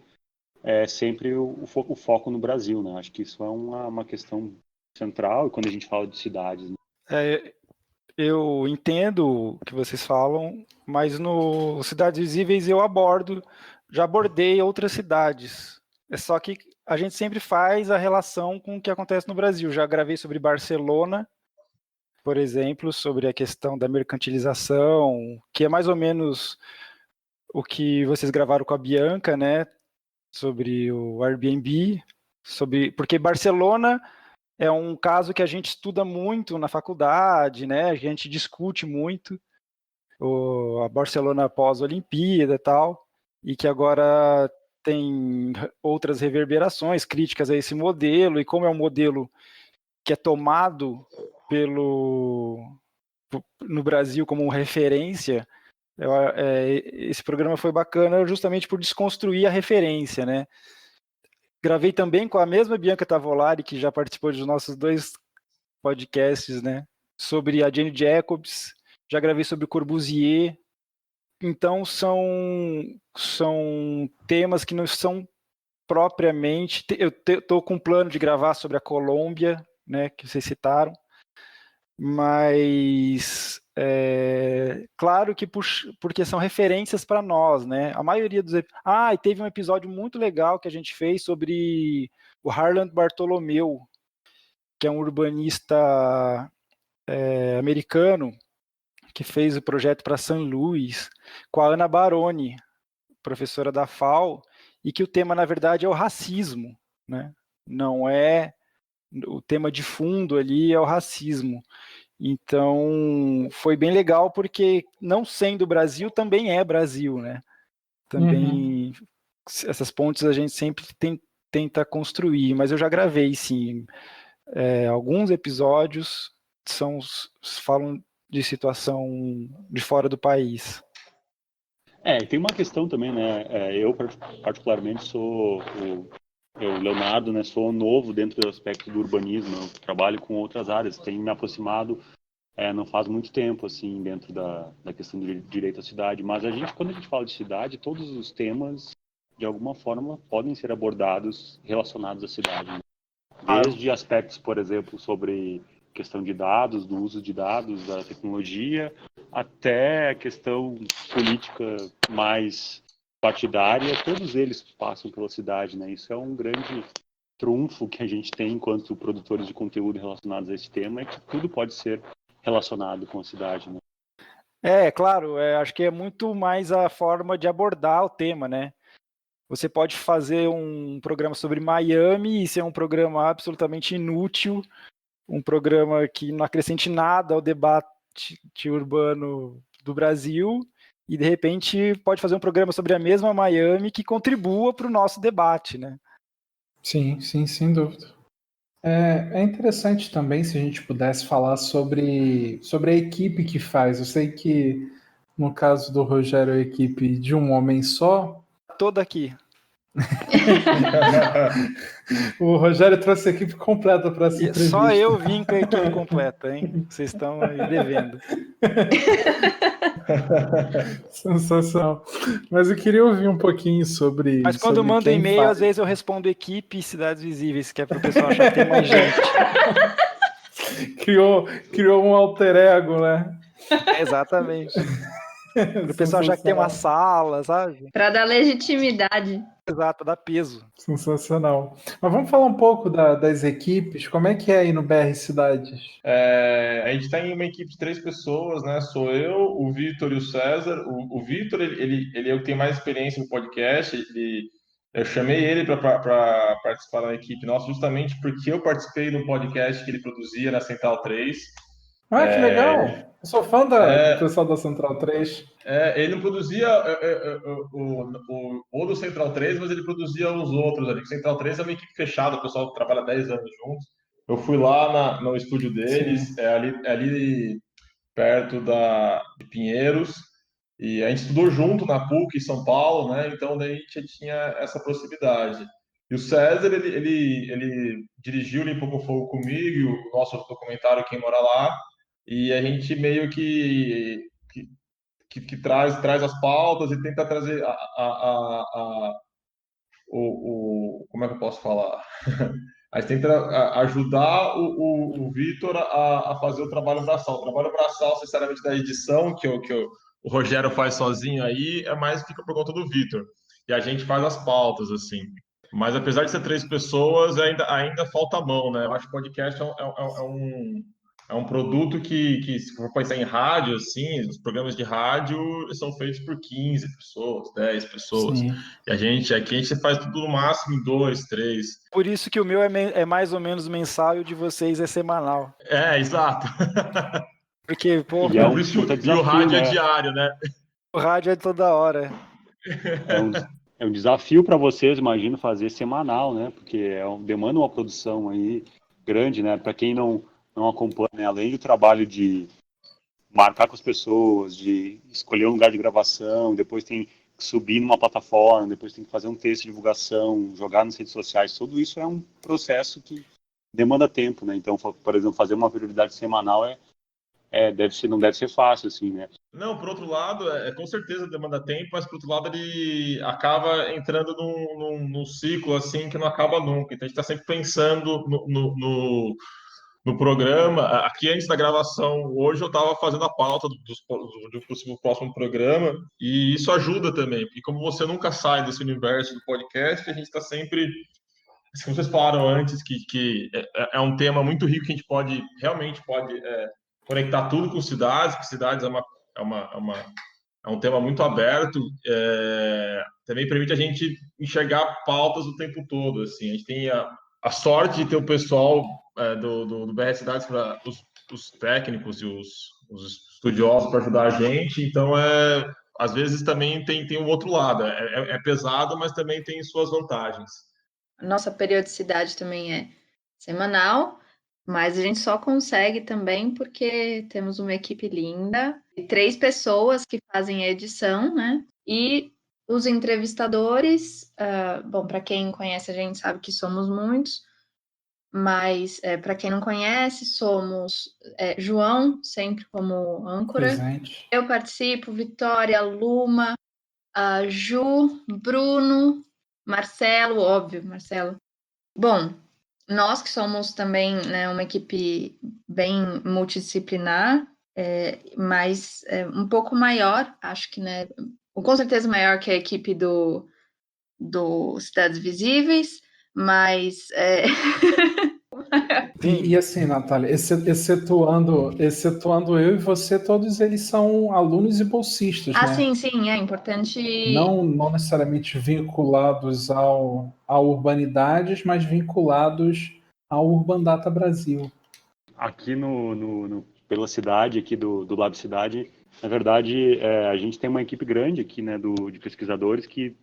sempre o foco no Brasil, né? Acho que isso é uma questão central quando a gente fala de cidades, né? Eu entendo o que vocês falam, mas no Cidades Visíveis já abordei outras cidades. É só que a gente sempre faz a relação com o que acontece no Brasil. Já gravei sobre Barcelona, por exemplo, sobre a questão da mercantilização, que é mais ou menos o que vocês gravaram com a Bianca, né? Sobre o Airbnb, porque Barcelona é um caso que a gente estuda muito na faculdade, né? A gente discute muito a Barcelona pós-Olimpíada e tal, e que agora tem outras reverberações, críticas a esse modelo, e como é um modelo que é tomado no Brasil como referência, esse programa foi bacana justamente por desconstruir a referência, né? Gravei também com a mesma Bianca Tavolari, que já participou dos nossos 2 podcasts, né? Sobre a Jane Jacobs, já gravei sobre Corbusier. Então, são temas que não são propriamente... Eu estou com um plano de gravar sobre a Colômbia, né, que vocês citaram, mas claro que porque são referências para nós, né? A maioria dos... e teve um episódio muito legal que a gente fez sobre o Harlan Bartolomeu, que é um urbanista americano que fez o projeto para São Luís, com a Ana Baroni, professora da FAO, e que o tema, na verdade, é o racismo, né? Não é... O tema de fundo ali é o racismo. Então, foi bem legal, porque não sendo Brasil, também é Brasil, né? Também, essas pontes a gente sempre tenta construir, mas eu já gravei, sim. Alguns episódios falam de situação de fora do país. Tem uma questão também, né? Eu, particularmente, sou o Leonardo, né? Sou novo dentro do aspecto do urbanismo, eu trabalho com outras áreas, tenho me aproximado não faz muito tempo, assim, dentro da questão do direito à cidade, mas quando a gente fala de cidade, todos os temas, de alguma forma, podem ser abordados relacionados à cidade, né? Desde aspectos, por exemplo, sobre questão de dados, do uso de dados, da tecnologia, até a questão política mais partidária, todos eles passam pela cidade, né? Isso é um grande trunfo que a gente tem enquanto produtores de conteúdo relacionados a esse tema, é que tudo pode ser relacionado com a cidade, né? Claro, acho que é muito mais a forma de abordar o tema, né? Você pode fazer um programa sobre Miami e ser um programa absolutamente inútil, um programa que não acrescente nada ao debate urbano do Brasil, e de repente pode fazer um programa sobre a mesma Miami que contribua para o nosso debate, né? Sim, sem dúvida. É interessante também se a gente pudesse falar sobre a equipe que faz. Eu sei que no caso do Rogério é a equipe de um homem só. Toda aqui. O Rogério trouxe a equipe completa para essa entrevista. Só eu vim com a equipe completa, hein? Vocês estão aí devendo. Sensacional. Mas eu queria ouvir um pouquinho sobre... Mas quando manda e-mail, às vezes eu respondo equipe e Cidades Visíveis, que é para o pessoal achar que tem mais gente. Criou um alter ego, né? Exatamente. O pessoal achar que tem uma sala, sabe? Para dar legitimidade. Exato, dá peso. Sensacional. Mas vamos falar um pouco das equipes. Como é que é aí no BR Cidades? A gente está em uma equipe de 3 pessoas, né? Sou eu, o Vitor e o César. O Vitor, ele é o que tem mais experiência no podcast. Eu chamei ele para participar da equipe nossa, justamente porque eu participei do podcast que ele produzia na Central 3. Ah, que legal! Eu sou fã do pessoal da Central 3. Ele não produzia o do Central 3, mas ele produzia os outros ali. O Central 3 é uma equipe fechada, o pessoal trabalha 10 anos juntos. Eu fui lá no estúdio deles, ali perto de Pinheiros, e a gente estudou junto na PUC em São Paulo, né? Então daí a gente tinha essa proximidade. E o César, ele dirigiu Limpo com Fogo comigo, e o nosso documentário Quem Mora Lá, e a gente meio que traz as pautas e tenta trazer como é que eu posso falar? A gente tenta ajudar o Vitor a fazer o trabalho braçal. O trabalho braçal, sinceramente, da edição, o Rogério faz sozinho aí, fica por conta do Vitor. E a gente faz as pautas, assim. Mas apesar de ser 3 pessoas, ainda falta mão, né? Eu acho que o podcast é um produto que, se for pensar em rádio, assim, os programas de rádio são feitos por 15 pessoas, 10 pessoas. Sim. E aqui a gente faz tudo no máximo em 2, 3. Por isso que o meu é mais ou menos mensal e o de vocês é semanal. Exato. Porque, pô, E um puta desafio, o rádio né? é diário, né? O rádio é toda hora. É um desafio para vocês, imagino, fazer semanal, né? Porque demanda uma produção aí grande, né? Para quem não acompanha, né? Além do trabalho de marcar com as pessoas, de escolher um lugar de gravação, depois tem que subir numa plataforma, depois tem que fazer um texto de divulgação, jogar nas redes sociais, tudo isso é um processo que demanda tempo, né? Então, por exemplo, fazer uma periodicidade semanal não deve ser fácil, assim, né? Não, por outro lado, com certeza demanda tempo, mas por outro lado ele acaba entrando num ciclo assim que não acaba nunca. Então a gente está sempre pensando no programa. Aqui antes da gravação, hoje eu estava fazendo a pauta do possível próximo programa, e isso ajuda também, porque como você nunca sai desse universo do podcast, a gente está sempre, como vocês falaram antes, que é um tema muito rico que a gente realmente pode conectar tudo com cidades, porque cidades é um tema muito aberto, também permite a gente enxergar pautas o tempo todo. Assim. A gente tem a sorte de ter o pessoal do BR Cidades, para os técnicos e os estudiosos para ajudar a gente, então às vezes também tem um outro lado, é pesado, mas também tem suas vantagens. Nossa periodicidade também é semanal, mas a gente só consegue também porque temos uma equipe linda, 3 pessoas que fazem a edição, né? E os entrevistadores, bom, para quem conhece a gente sabe que somos muitos, mas para quem não conhece, somos João, sempre como âncora. Presente. Eu participo, Vitória, Luma, a Ju, Bruno, Marcelo, óbvio, Marcelo. Bom, nós que somos também, né, uma equipe bem multidisciplinar, mas um pouco maior, acho que, né, com certeza maior que a equipe do Cidades Visíveis, mas E assim, Natália, excetuando eu e você, todos eles são alunos e bolsistas, né? sim, é importante. Não necessariamente vinculados ao Urbanidades, mas vinculados ao Urban Data Brasil. Aqui pela cidade, aqui do Lab Cidade, na verdade, a gente tem uma equipe grande aqui, né, de pesquisadores que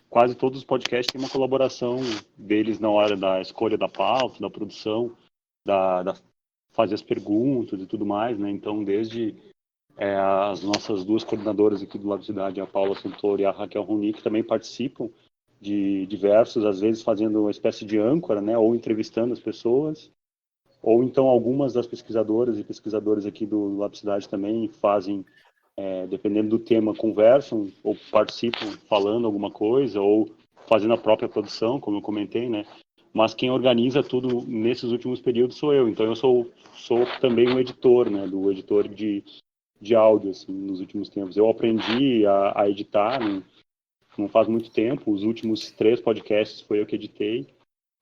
quase todos os podcasts têm uma colaboração deles na hora da escolha da pauta, da produção, fazer as perguntas e tudo mais, né? Então, desde as nossas 2 coordenadoras aqui do Lab Cidade, a Paula Santoro e a Raquel Ronick, também participam de diversos, às vezes fazendo uma espécie de âncora, né? Ou entrevistando as pessoas, ou então algumas das pesquisadoras e pesquisadores aqui do Lab Cidade também fazem, dependendo do tema, conversam ou participam falando alguma coisa, ou fazendo a própria produção, como eu comentei, né? mas quem organiza tudo nesses últimos períodos sou eu. Então eu sou também um editor, né, do editor de áudio, assim, nos últimos tempos. Eu aprendi a editar, não faz muito tempo. Os últimos 3 podcasts foi eu que editei.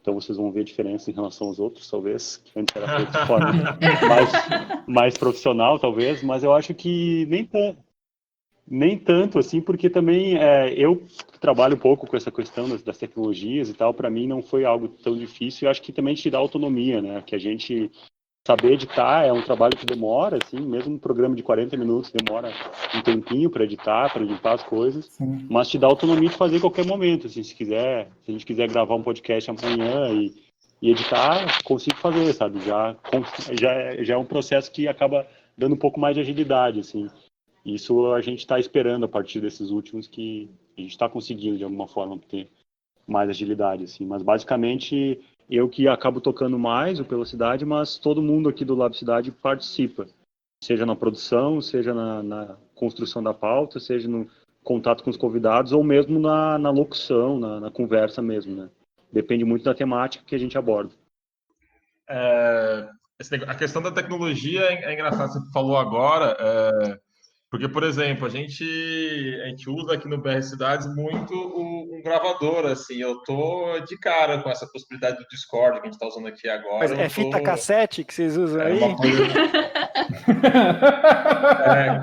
Então vocês vão ver a diferença em relação aos outros, talvez, que antes era feito de forma mais profissional, talvez, mas eu acho que nem tanto, assim, porque também eu trabalho um pouco com essa questão das tecnologias e tal, para mim não foi algo tão difícil, e acho que também te dá autonomia, né, que a gente saber editar é um trabalho que demora, assim, mesmo um programa de 40 minutos demora um tempinho para editar as coisas, Sim. mas te dá autonomia de fazer em qualquer momento, assim, se a gente quiser gravar um podcast amanhã e editar, consigo fazer, sabe, já é um processo que acaba dando um pouco mais de agilidade, assim, isso a gente está esperando a partir desses últimos, que a gente está conseguindo de alguma forma ter mais agilidade, assim, mas basicamente eu que acabo tocando mais o Velocidade, mas todo mundo aqui do Lab Cidade participa, seja na produção, seja na construção da pauta, seja no contato com os convidados, ou mesmo na locução, na conversa mesmo, né? Depende muito da temática que a gente aborda. A questão da tecnologia é engraçado, você falou agora, porque, por exemplo, a gente usa aqui no BR Cidades muito um gravador, assim, eu tô de cara com essa possibilidade do Discord que a gente está usando aqui agora. Mas é fita cassete que vocês usam aí? Uma coisa...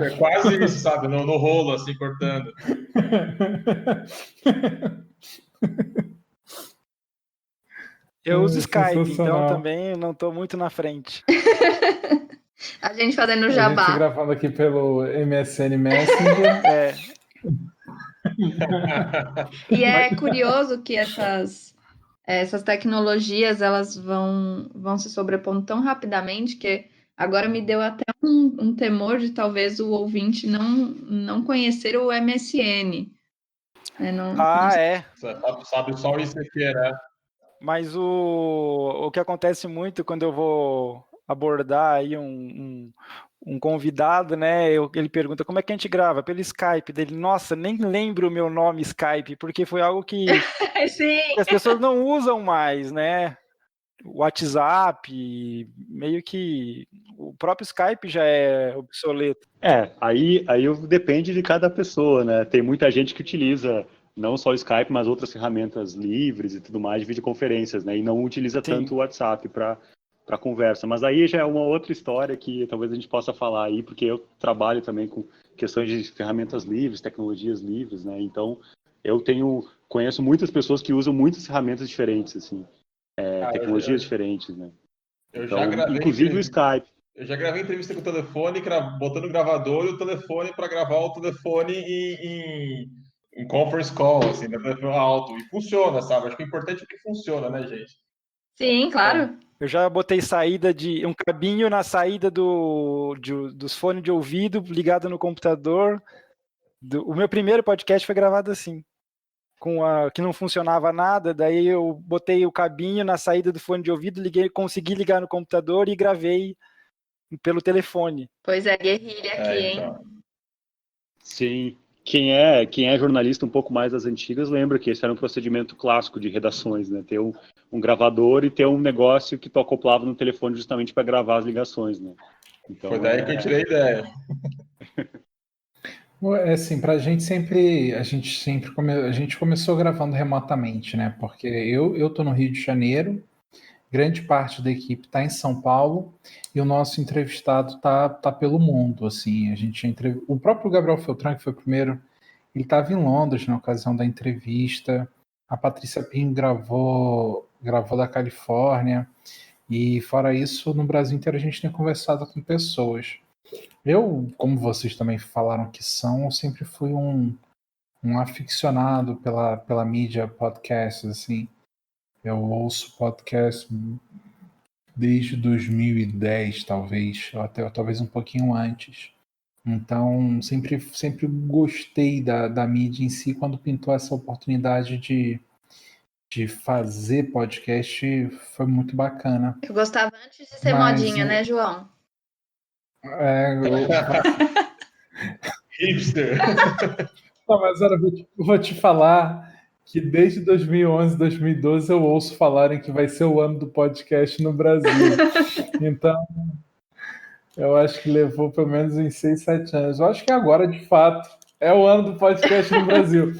é quase isso, sabe? No rolo, assim, cortando. Eu uso Skype, então também não estou muito na frente. A gente fazendo A jabá. gente gravando aqui pelo MSN Messenger. E é curioso que essas tecnologias elas vão se sobrepondo tão rapidamente que agora me deu até um temor de talvez o ouvinte não conhecer o MSN. Sabe só isso aqui, né? Mas o que acontece muito quando eu vou abordar aí um convidado, né? Ele pergunta como é que a gente grava? Pelo Skype dele. Nossa, nem lembro o meu nome Skype, porque foi algo que as pessoas não usam mais, né? O WhatsApp, meio que o próprio Skype já é obsoleto. Aí depende de cada pessoa, né? Tem muita gente que utiliza não só o Skype, mas outras ferramentas livres e tudo mais de videoconferências, né? E não utiliza tanto o WhatsApp para conversa. Mas aí já é uma outra história que talvez a gente possa falar aí, porque eu trabalho também com questões de ferramentas livres, tecnologias livres, né? Então, conheço muitas pessoas que usam muitas ferramentas diferentes, assim, tecnologias diferentes, né? Inclusive o Skype. Eu já gravei entrevista com o telefone, botando o gravador e o telefone para gravar o telefone em conference call, assim, no telefone alto. E funciona, sabe? Acho que o importante é que funciona, né, gente? Sim, claro. Eu já botei um cabinho na saída dos fones de ouvido ligado no computador. O meu primeiro podcast foi gravado assim, que não funcionava nada. Daí eu botei o cabinho na saída do fone de ouvido, consegui ligar no computador e gravei pelo telefone. Pois é, guerrilha aqui, hein? Então. Sim. Quem é jornalista um pouco mais das antigas lembra que esse era um procedimento clássico de redações, né? Ter um gravador e ter um negócio que tu acoplava no telefone justamente para gravar as ligações, né? Então, foi daí que eu tirei a ideia. Assim, pra gente sempre, a gente começou gravando remotamente, né? Porque eu tô no Rio de Janeiro, grande parte da equipe está em São Paulo e o nosso entrevistado tá pelo mundo, assim. O próprio Gabriel Feltran, que foi o primeiro, ele estava em Londres na ocasião da entrevista. A Patrícia Pinho gravou da Califórnia. E fora isso, no Brasil inteiro a gente tem conversado com pessoas. Eu, como vocês também falaram que são, eu sempre fui um aficionado pela mídia podcast, assim. Eu ouço podcast desde 2010, talvez, ou até talvez um pouquinho antes. Então, sempre gostei da mídia em si. Quando pintou essa oportunidade de fazer podcast, foi muito bacana. Eu gostava antes de ser modinha, né, João? Hipster. Não, mas eu vou te falar que desde 2011, 2012 eu ouço falarem que vai ser o ano do podcast no Brasil. Então, eu acho que levou pelo menos uns 6, 7 anos. Eu acho que agora, de fato, é o ano do podcast no Brasil.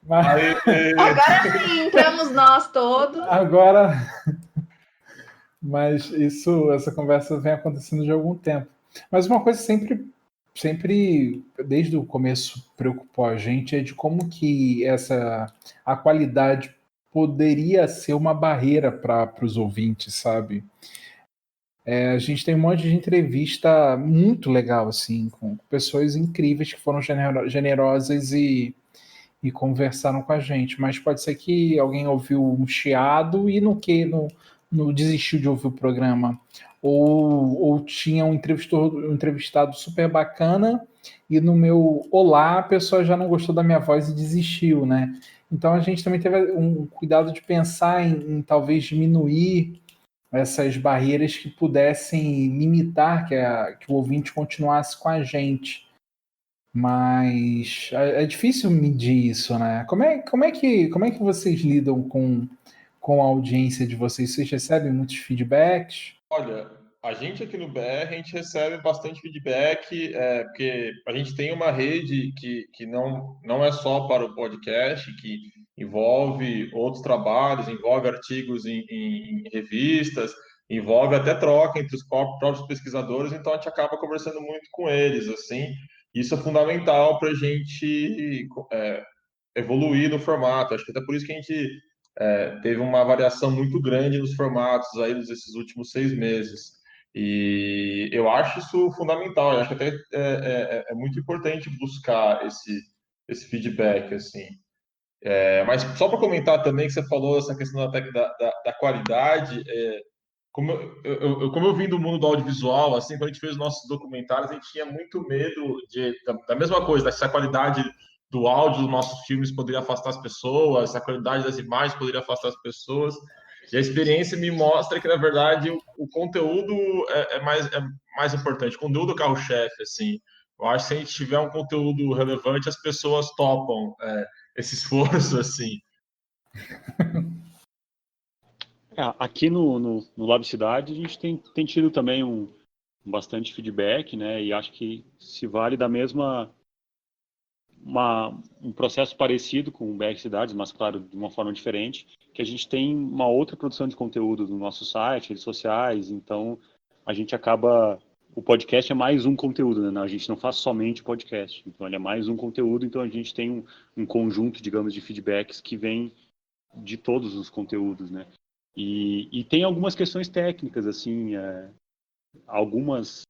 Mas Agora sim, entramos nós todos. agora, mas essa conversa vem acontecendo de algum tempo. Mas uma coisa sempre desde o começo preocupou a gente é de como que a qualidade poderia ser uma barreira para os ouvintes, sabe? A gente tem um monte de entrevista muito legal, assim, com pessoas incríveis que foram generosas e conversaram com a gente, mas pode ser que alguém ouviu um chiado e no desistiu de ouvir o programa. Ou tinha um entrevistado super bacana e no meu olá a pessoa já não gostou da minha voz e desistiu, né? Então a gente também teve um cuidado de pensar em talvez diminuir essas barreiras que pudessem limitar que o ouvinte continuasse com a gente. Mas é difícil medir isso, né? Como é que vocês lidam com a audiência de vocês? Vocês recebem muitos feedbacks? Olha, a gente aqui no BR, a gente recebe bastante feedback, porque a gente tem uma rede que não é só para o podcast, que envolve outros trabalhos, envolve artigos em revistas, envolve até troca entre os próprios pesquisadores, então a gente acaba conversando muito com eles, assim. Isso é fundamental para a gente evoluir no formato. Acho que até por isso que a gente teve uma variação muito grande nos formatos aí nesses últimos 6 meses. E eu acho isso fundamental. Eu acho que até é muito importante buscar esse feedback, assim. Mas só para comentar também que você falou essa questão da qualidade, como eu vim do mundo do audiovisual, assim, quando a gente fez os nossos documentários, a gente tinha muito medo da mesma coisa, se a qualidade do áudio dos nossos filmes poderia afastar as pessoas, se a qualidade das imagens poderia afastar as pessoas. E a experiência me mostra que, na verdade, o conteúdo é mais importante, o conteúdo é o carro-chefe, assim. Eu acho que se a gente tiver um conteúdo relevante, as pessoas topam esse esforço, assim. Aqui no Lab Cidade a gente tem tido também bastante feedback, né? E acho que se vale da mesma um processo parecido com o BR Cidades, mas claro, de uma forma diferente, que a gente tem uma outra produção de conteúdo no nosso site, redes sociais, então a gente acaba... O podcast é mais um conteúdo, né? A gente não faz somente podcast, então ele é mais um conteúdo, então a gente tem um conjunto, digamos, de feedbacks que vem de todos os conteúdos, né? E tem algumas questões técnicas, assim, alguns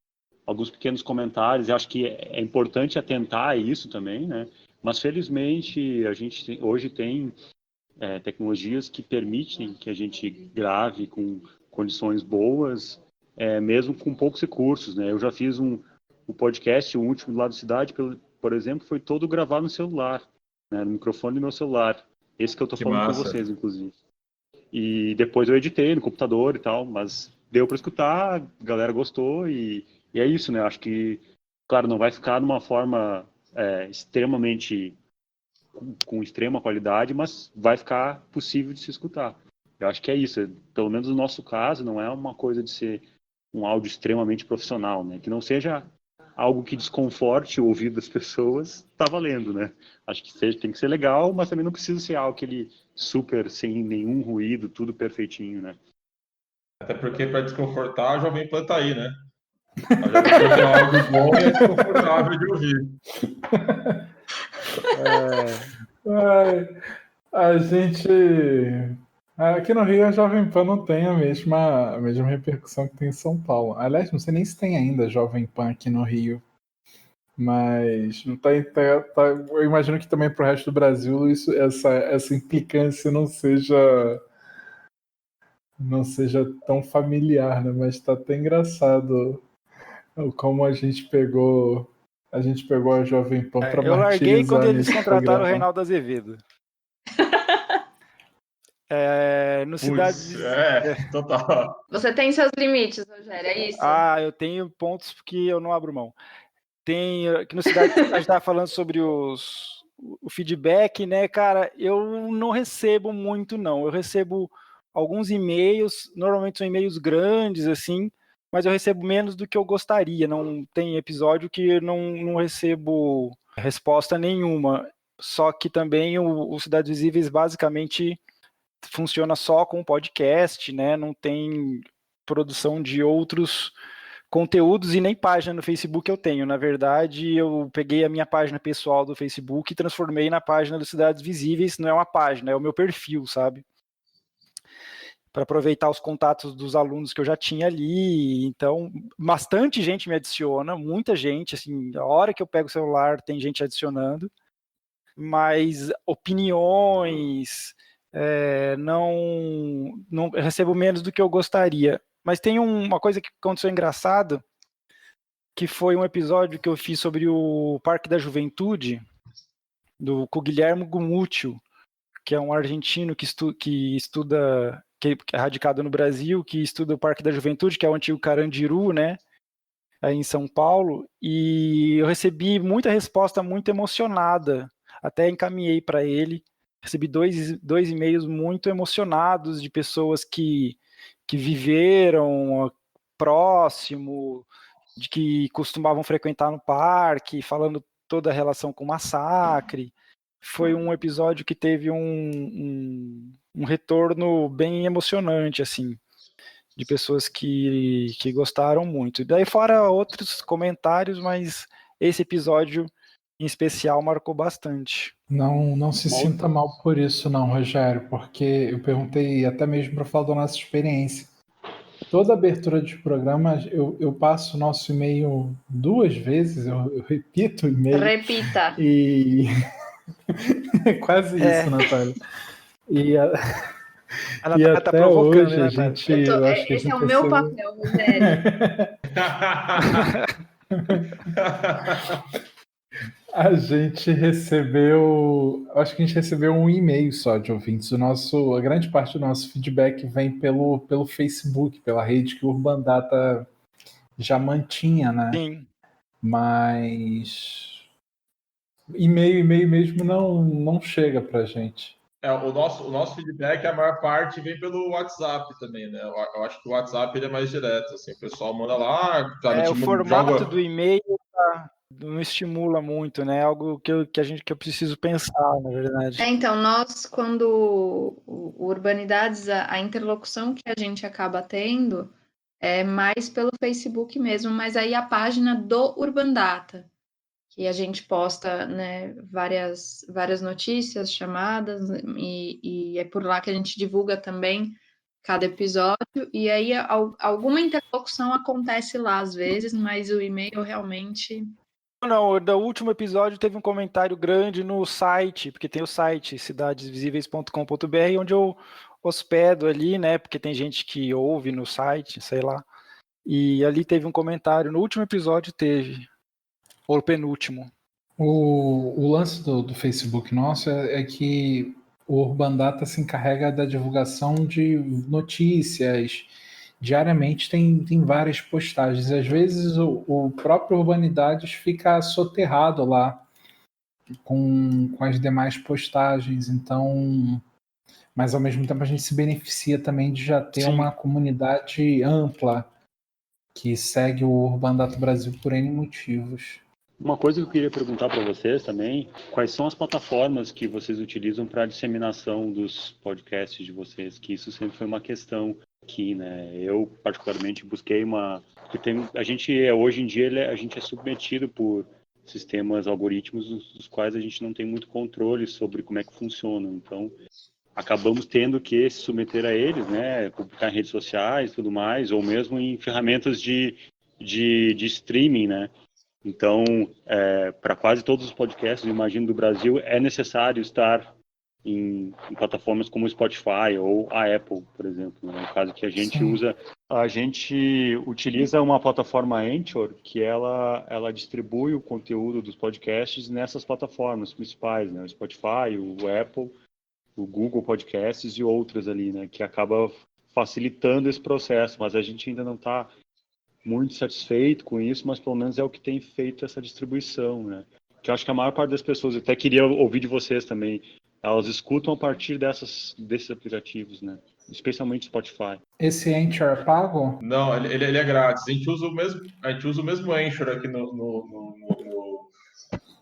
pequenos comentários, eu acho que é importante atentar a isso também, né? Mas felizmente a gente hoje tem tecnologias que permitem que a gente grave com condições boas, mesmo com poucos recursos, né? Eu já fiz o podcast, o último do Lado da Cidade, por exemplo, foi todo gravado no celular, né? No microfone do meu celular. Esse que eu tô falando com vocês, inclusive. E depois eu editei no computador e tal, mas deu para escutar, a galera gostou e é isso, né? Acho que, claro, não vai ficar de uma forma extremamente com extrema qualidade, mas vai ficar possível de se escutar. Eu acho que é isso. Pelo menos no nosso caso, não é uma coisa de ser um áudio extremamente profissional, né? Que não seja algo que desconforte o ouvido das pessoas, tá valendo, né? Acho que tem que ser legal, mas também não precisa ser algo super, sem nenhum ruído, tudo perfeitinho, né? Até porque para desconfortar, a Jovem Pan tá aí, né? A Jovem Pan tem algo bom e é desconfortável de ouvir. A gente... Aqui no Rio a Jovem Pan não tem a mesma repercussão que tem em São Paulo. Aliás, não sei nem se tem ainda Jovem Pan aqui no Rio. Mas não eu imagino que também para o resto do Brasil essa implicância não seja tão familiar, né? Mas está até engraçado como a gente pegou a Jovem Pan para martirizar. Eu larguei quando eles contrataram programa. o Reinaldo Azevedo. No Cidade... total. Você tem seus limites, Rogério, é isso? Eu tenho pontos que eu não abro mão. Tem que no Cidade a gente estava falando sobre os o feedback, né, cara, eu não recebo muito, não. Eu recebo alguns e-mails, normalmente são e-mails grandes, assim, mas eu recebo menos do que eu gostaria. Não tem episódio que não recebo resposta nenhuma. Só que também o Cidades Visíveis basicamente funciona só com podcast, né? Não tem produção de outros conteúdos e nem página no Facebook eu tenho. Na verdade, eu peguei a minha página pessoal do Facebook e transformei na página do Cidades Visíveis. Não é uma página, é o meu perfil, sabe? Para aproveitar os contatos dos alunos que eu já tinha ali. Então, bastante gente me adiciona, muita gente, assim, a hora que eu pego o celular tem gente adicionando, mas opiniões, não eu recebo menos do que eu gostaria. Mas tem uma coisa que aconteceu engraçada, que foi um episódio que eu fiz sobre o Parque da Juventude, com o Guilherme Gumúcio, que é um argentino que estuda, que é radicado no Brasil, que estuda o Parque da Juventude, que é o antigo Carandiru, né, aí em São Paulo, e eu recebi muita resposta muito emocionada, até encaminhei para ele, recebi dois e-mails muito emocionados de pessoas que viveram próximo, de que costumavam frequentar no parque, falando toda a relação com o massacre. Foi um episódio que teve um retorno bem emocionante, assim, de pessoas que gostaram muito. E daí fora outros comentários, mas esse episódio em especial marcou bastante. Não se sinta mal por isso não, Rogério, porque eu perguntei até mesmo para falar da nossa experiência. Toda abertura de programa, eu passo o nosso e-mail 2 vezes, eu repito o e-mail. Repita. E é quase isso, Natália. E Natália até tá provocando, hoje né, a Natália? gente... eu acho que esse a gente é o meu recebeu... papel, Rogério. A gente recebeu... Acho que a gente recebeu um e-mail só de ouvintes. A grande parte do nosso feedback vem pelo Facebook, pela rede que o Urban Data já mantinha, né? Sim. Mas e-mail mesmo não chega pra gente. O nosso feedback, a maior parte vem pelo WhatsApp também, né? Eu acho que o WhatsApp ele é mais direto, assim, o pessoal manda lá, sabe, O formato do e-mail não estimula muito, né? Algo que eu preciso pensar, na verdade. Então, nós, quando o Urbanidades, a interlocução que a gente acaba tendo é mais pelo Facebook mesmo, mas aí a página do Urban Data, que a gente posta, né, várias notícias, chamadas, e é por lá que a gente divulga também cada episódio, e aí alguma interlocução acontece lá às vezes, mas o e-mail realmente... Não, do último episódio teve um comentário grande no site, porque tem o site cidadesvisíveis.com.br, onde eu hospedo ali, né, porque tem gente que ouve no site, sei lá, e ali teve um comentário, no último episódio teve, ou penúltimo. O lance do Facebook nosso é que o Urban Data se encarrega da divulgação de notícias. Diariamente tem várias postagens. Às vezes o próprio Urbanidades fica soterrado lá com as demais postagens. Então, mas ao mesmo tempo a gente se beneficia também de já ter uma comunidade ampla que segue o Urban Data Brasil por N motivos. Uma coisa que eu queria perguntar para vocês também, quais são as plataformas que vocês utilizam para a disseminação dos podcasts de vocês? Que isso sempre foi uma questão aqui, né? Eu, particularmente, busquei hoje em dia, a gente é submetido por sistemas algoritmos dos quais a gente não tem muito controle sobre como é que funcionam. Então, acabamos tendo que se submeter a eles, né? Publicar em redes sociais e tudo mais, ou mesmo em ferramentas de streaming, né? Então, para quase todos os podcasts, imagino, do Brasil, é necessário estar em plataformas como o Spotify ou a Apple, por exemplo. Né? No caso que a gente usa, a gente utiliza uma plataforma Anchor, que ela distribui o conteúdo dos podcasts nessas plataformas principais, né? O Spotify, o Apple, o Google Podcasts e outras ali, né? Que acaba facilitando esse processo, mas a gente ainda não está muito satisfeito com isso, mas pelo menos é o que tem feito essa distribuição, né? que eu acho que a maior parte das pessoas, eu até queria ouvir de vocês também, elas escutam a partir desses aplicativos, né? Especialmente Spotify. Esse Anchor é pago? Não, ele é grátis. A gente usa o mesmo Anchor aqui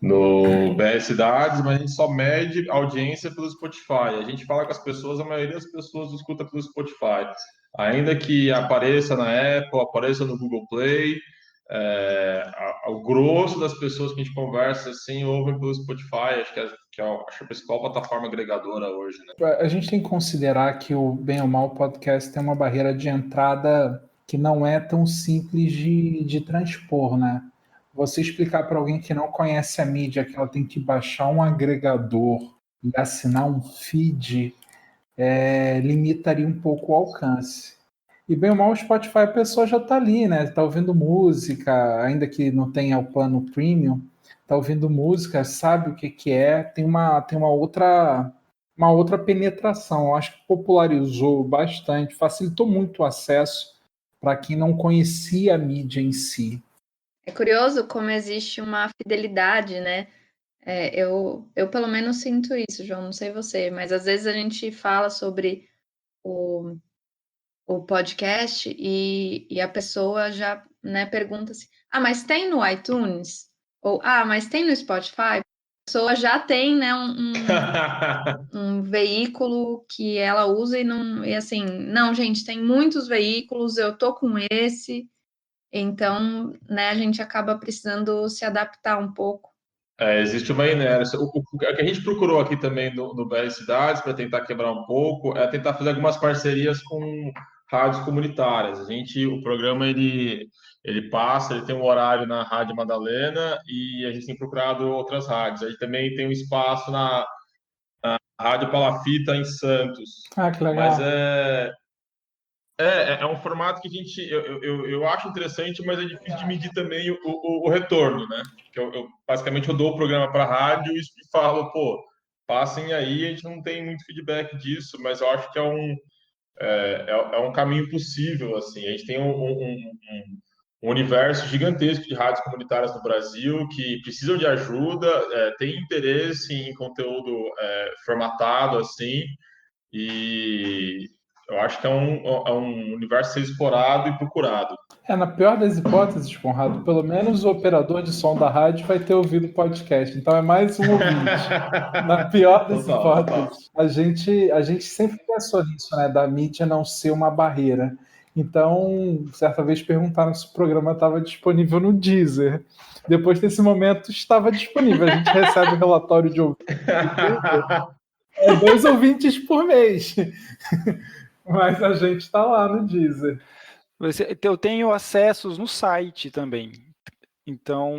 no BS Cidades, mas a gente só mede audiência pelo Spotify. A gente fala com as pessoas, a maioria das pessoas escuta pelo Spotify. Ainda que apareça na Apple, apareça no Google Play, o grosso das pessoas que a gente conversa assim ouvem pelo Spotify. Acho que é a principal plataforma agregadora hoje, né? A gente tem que considerar que o Bem ou Mal podcast tem uma barreira de entrada que não é tão simples de transpor, né? Você explicar para alguém que não conhece a mídia que ela tem que baixar um agregador e assinar um feed limitaria um pouco o alcance. E bem ou mal o Spotify a pessoa já está ali, né? Está ouvindo música, ainda que não tenha o plano premium, está ouvindo música, sabe o que é, tem uma outra penetração. Eu acho que popularizou bastante, facilitou muito o acesso para quem não conhecia a mídia em si. É curioso como existe uma fidelidade, né? Eu pelo menos sinto isso, João, não sei você, mas às vezes a gente fala sobre o podcast e a pessoa já, né, pergunta assim, mas tem no iTunes? Ou, mas tem no Spotify? A pessoa já tem, né, um veículo que ela usa e assim, não, gente, tem muitos veículos, eu tô com esse, então, né, a gente acaba precisando se adaptar um pouco. Existe uma inércia. O que a gente procurou aqui também no BR Cidades para tentar quebrar um pouco é tentar fazer algumas parcerias com rádios comunitárias. O programa ele tem um horário na Rádio Madalena e a gente tem procurado outras rádios. A gente também tem um espaço na Rádio Palafita em Santos. Que legal. Mas é um formato que eu acho interessante, mas é difícil de medir também o retorno, né? Porque basicamente eu dou o programa para a rádio e falo, passem aí, a gente não tem muito feedback disso, mas eu acho que é um caminho possível, assim. A gente tem um universo gigantesco de rádios comunitárias no Brasil que precisam de ajuda, têm interesse em conteúdo formatado, assim, e eu acho que é um universo a ser explorado e procurado. Na pior das hipóteses, Conrado, pelo menos o operador de som da rádio vai ter ouvido o podcast. Então é mais um ouvinte. Na pior das hipóteses, a gente sempre pensou nisso, né? Da mídia não ser uma barreira. Então, certa vez perguntaram se o programa estava disponível no Deezer. Depois desse momento, estava disponível. A gente recebe o relatório de ouvintes. 2 ouvintes por mês. Mas a gente está lá no Deezer. Eu tenho acessos no site também. Então,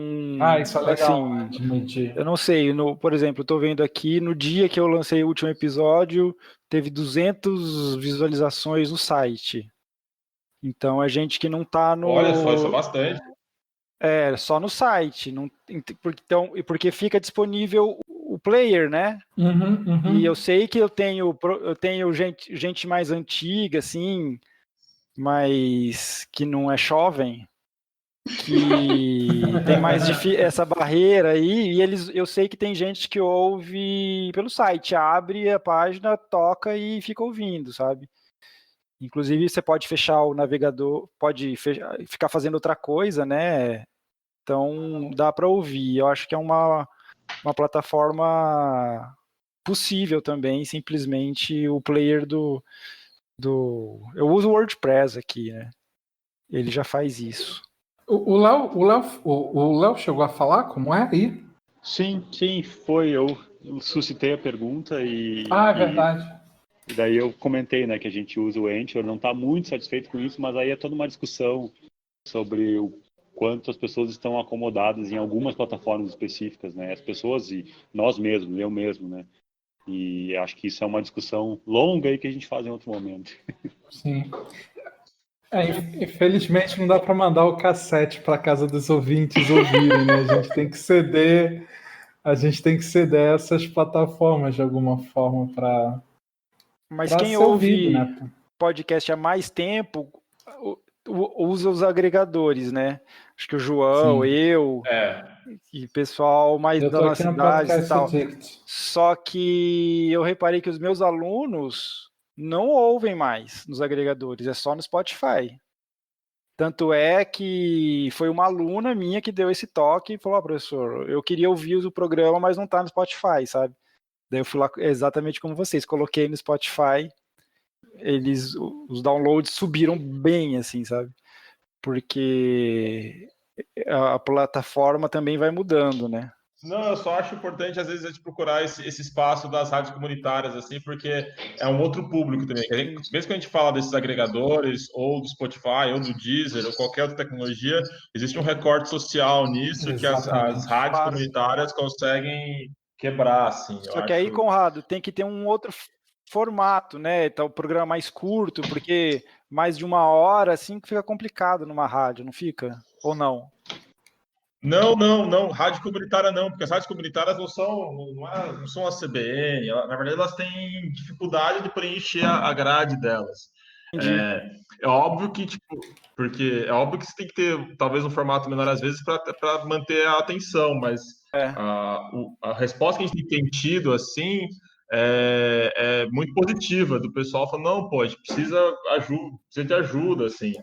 isso é legal, assim, eu não sei, por exemplo, eu estou vendo aqui, no dia que eu lancei o último episódio, teve 200 visualizações no site. Então, é gente que não está no... Olha só, isso é bastante. Só no site. Porque fica disponível o player, né? Uhum. E eu sei que eu tenho gente mais antiga, assim, mas que não é jovem, que tem mais essa barreira aí, e eu sei que tem gente que ouve pelo site, abre a página, toca e fica ouvindo, sabe? Inclusive, você pode fechar o navegador, pode ficar fazendo outra coisa, né? Então, dá para ouvir. Eu acho que é uma plataforma possível também, simplesmente o player eu uso o WordPress aqui, né? Ele já faz isso. O Léo chegou a falar como é aí? Sim, foi. Eu suscitei a pergunta é verdade. E daí eu comentei, né, que a gente usa o Anchor, não está muito satisfeito com isso, mas aí é toda uma discussão sobre o quanto as pessoas estão acomodadas em algumas plataformas específicas, né? As pessoas e nós mesmos, eu mesmo, né? E acho que isso é uma discussão longa aí que a gente faz em outro momento. Sim. Infelizmente não dá para mandar o cassete para casa dos ouvintes ouvirem, né? A gente tem que ceder essas plataformas de alguma forma para Mas quem ouve ouvido, né? Podcast há mais tempo usa os agregadores, né? Acho que o João, Sim. eu e pessoal mais Eu da tô nossa aqui no cidade e Podcast tal. Addict. Só que eu reparei que os meus alunos não ouvem mais nos agregadores, é só no Spotify. Tanto é que foi uma aluna minha que deu esse toque e falou: professor, eu queria ouvir o programa, mas não tá no Spotify, sabe? Daí eu fui lá exatamente como vocês, coloquei no Spotify, os downloads subiram bem, assim, sabe? Porque a plataforma também vai mudando, né? Não, eu só acho importante, às vezes, a gente procurar esse espaço das rádios comunitárias, assim, porque é um outro público também. Mesmo que a gente fala desses agregadores, ou do Spotify, ou do Deezer, ou qualquer outra tecnologia, existe um recorte social nisso que as Exatamente. rádios Claro. comunitárias conseguem quebrar, assim, eu Só que aí, acho. Conrado, tem que ter um outro formato, né? Então, o programa mais curto, porque mais de 1 hora, assim, fica complicado numa rádio, não fica? Ou não? Não, rádio comunitária não, porque as rádios comunitárias não são a CBN, na verdade elas têm dificuldade de preencher a grade delas. Entendi. É óbvio que, tipo, porque é óbvio que você tem que ter talvez um formato menor às vezes para manter a atenção, mas É, a resposta que a gente tem tido assim é muito positiva do pessoal falando, não, pô, a gente precisa de ajuda, assim.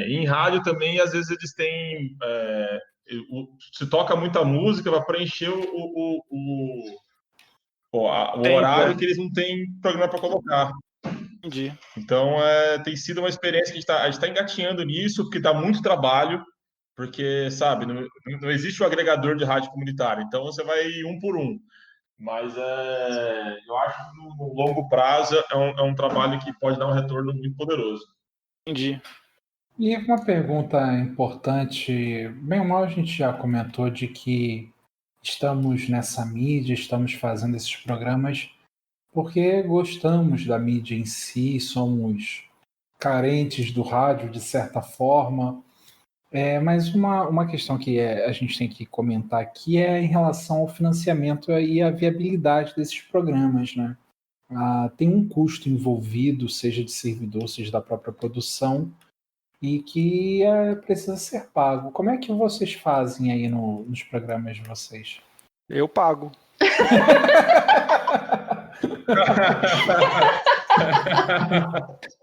Em rádio também, às vezes eles têm se toca muita música para preencher o tempo, horário que eles não têm programa para colocar. entendi. Então, tem sido uma experiência que a gente está engatinhando nisso, porque dá muito trabalho, porque, sabe, não existe o agregador de rádio comunitária, então você vai um por um. Mas eu acho que no longo prazo é um trabalho que pode dar um retorno muito poderoso. Entendi. E uma pergunta importante, bem ou mal a gente já comentou de que estamos nessa mídia, estamos fazendo esses programas porque gostamos da mídia em si, somos carentes do rádio de certa forma. Mas uma questão que a gente tem que comentar aqui é em relação ao financiamento e à viabilidade desses programas, né? Tem um custo envolvido, seja de servidor, seja da própria produção, e que precisa ser pago. Como é que vocês fazem aí nos programas de vocês? Eu pago.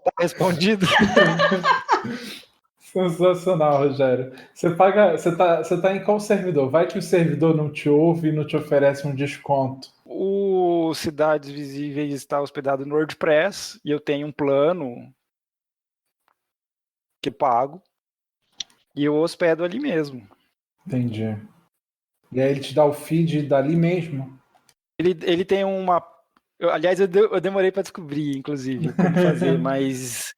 Tá respondido? Sensacional, Rogério. Você tá em qual servidor? Vai que o servidor não te ouve e não te oferece um desconto. O Cidades Visíveis está hospedado no WordPress e eu tenho um plano que pago e eu hospedo ali mesmo. Entendi. E aí ele te dá o feed dali mesmo? Ele tem uma. Aliás, eu demorei para descobrir, inclusive, como fazer, mas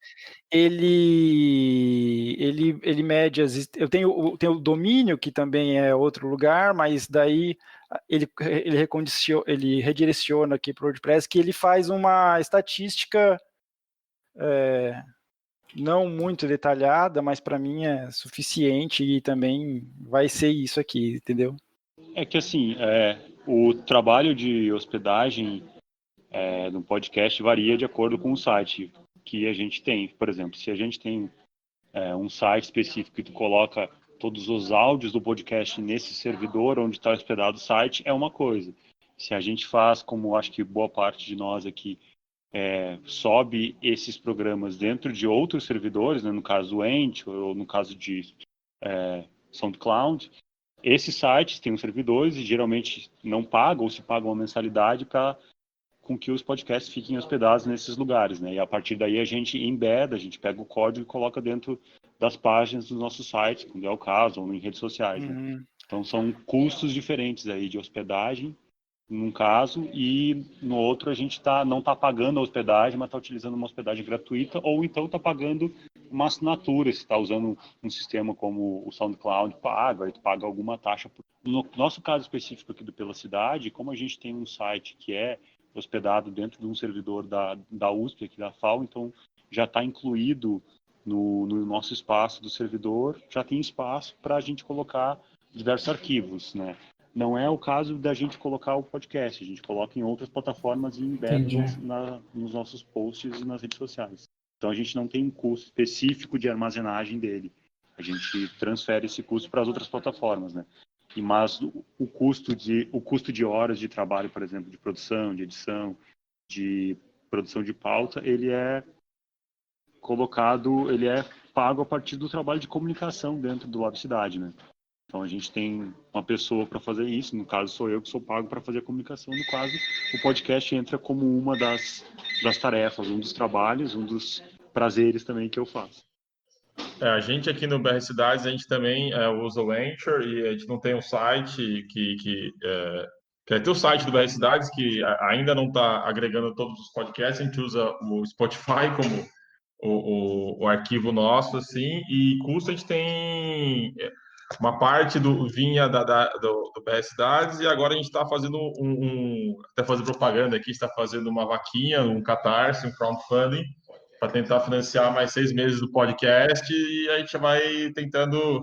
ele mede eu tenho o domínio, que também é outro lugar, mas daí ele redireciona aqui para o WordPress, que ele faz uma estatística não muito detalhada, mas para mim é suficiente e também vai ser isso aqui, entendeu? É que assim, o trabalho de hospedagem no podcast varia de acordo com o site que a gente tem. Por exemplo, se a gente tem um site específico que tu coloca todos os áudios do podcast nesse servidor onde está hospedado o site, é uma coisa. Se a gente faz, como acho que boa parte de nós aqui, sobe esses programas dentro de outros servidores, né, no caso do Ent, ou no caso de SoundCloud, esses sites têm os servidores e geralmente não pagam ou se pagam uma mensalidade para com que os podcasts fiquem hospedados nesses lugares, né? E a partir daí a gente embeda, a gente pega o código e coloca dentro das páginas dos nossos sites, quando é o caso, ou em redes sociais, né? Então são custos diferentes aí de hospedagem, num caso, e no outro a gente não está pagando a hospedagem, mas está utilizando uma hospedagem gratuita, ou então está pagando uma assinatura, se está usando um sistema como o SoundCloud paga, e tu paga alguma taxa. No nosso caso específico aqui do Pela Cidade, como a gente tem um site que é hospedado dentro de um servidor da USP, aqui da FAO, então já está incluído no nosso espaço do servidor, já tem espaço para a gente colocar diversos arquivos, né? Não é o caso da gente colocar o podcast, a gente coloca em outras plataformas e embeda nos nossos posts e nas redes sociais. Então a gente não tem um custo específico de armazenagem dele. A gente transfere esse custo para as outras plataformas, né? Mas o custo de horas de trabalho, por exemplo, de produção, de edição, de produção de pauta, ele é pago a partir do trabalho de comunicação dentro do Labcidade, né? Então a gente tem uma pessoa para fazer isso, no caso sou eu que sou pago para fazer a comunicação, no caso o podcast entra como uma das tarefas, um dos trabalhos, um dos prazeres também que eu faço. A gente aqui no BR Cidades, a gente também usa o Anchor e a gente não tem um site que tem o site do BR Cidades que ainda não está agregando todos os podcasts, a gente usa o Spotify como o arquivo nosso, assim, e custo a gente tem uma parte vinha do BR Cidades e agora a gente está fazendo até fazer propaganda aqui, está fazendo uma vaquinha, um Catarse, um crowdfunding, para tentar financiar mais 6 meses do podcast e a gente vai tentando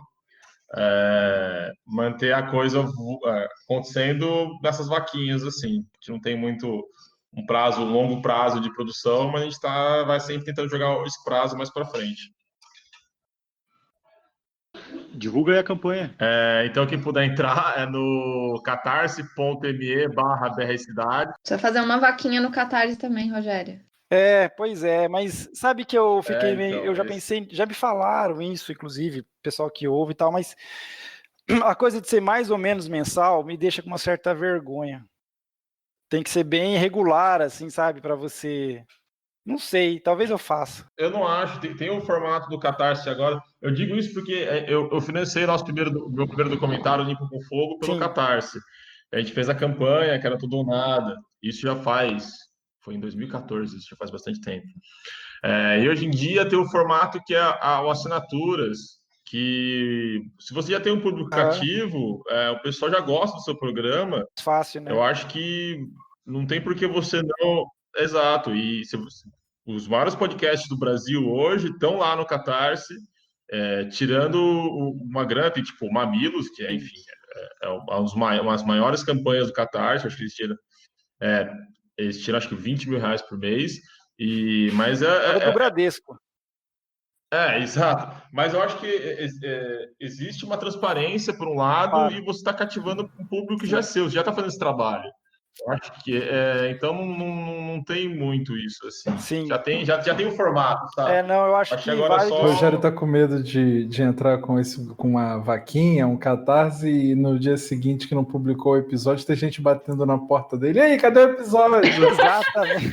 manter a coisa acontecendo nessas vaquinhas, assim. A gente não tem muito um longo prazo de produção, mas a gente vai sempre tentando jogar esse prazo mais para frente. Divulga aí a campanha. Então, quem puder entrar é no catarse.me/brcidade. Você vai fazer uma vaquinha no Catarse também, Rogério. Pois é, mas sabe que eu fiquei meio. Eu já mas... pensei, já me falaram isso, inclusive, pessoal que ouve e tal, mas a coisa de ser mais ou menos mensal me deixa com uma certa vergonha. Tem que ser bem regular, assim, sabe, para você. Não sei, talvez eu faça. Eu não acho, tem um formato do Catarse agora. Eu digo isso porque eu financei meu primeiro documentário, Limpo com Fogo, pelo Sim. Catarse. A gente fez a campanha, que era tudo ou nada. Isso foi em 2014, isso já faz bastante tempo. E hoje em dia tem o formato que é o assinaturas, que se você já tem um público cativo, o pessoal já gosta do seu programa. Fácil, né? Eu acho que não tem por que você não... Exato, e os maiores podcasts do Brasil hoje estão lá no Catarse, tirando uma grana, tem, tipo o Mamilos, que enfim, uma das maiores campanhas do Catarse, acho que eles tiram acho que R$20 mil por mês, mas do Bradesco. Exato. Mas eu acho que existe uma transparência por um lado, claro, e você está cativando um público que já é seu, já está fazendo esse trabalho. Eu acho que então não tem muito isso assim. Sim. Já tem o formato, sabe? Não, eu acho que agora O Rogério tá com medo de entrar com uma vaquinha, um Catarse, e no dia seguinte que não publicou o episódio, tem gente batendo na porta dele. E aí, cadê o episódio? Exatamente.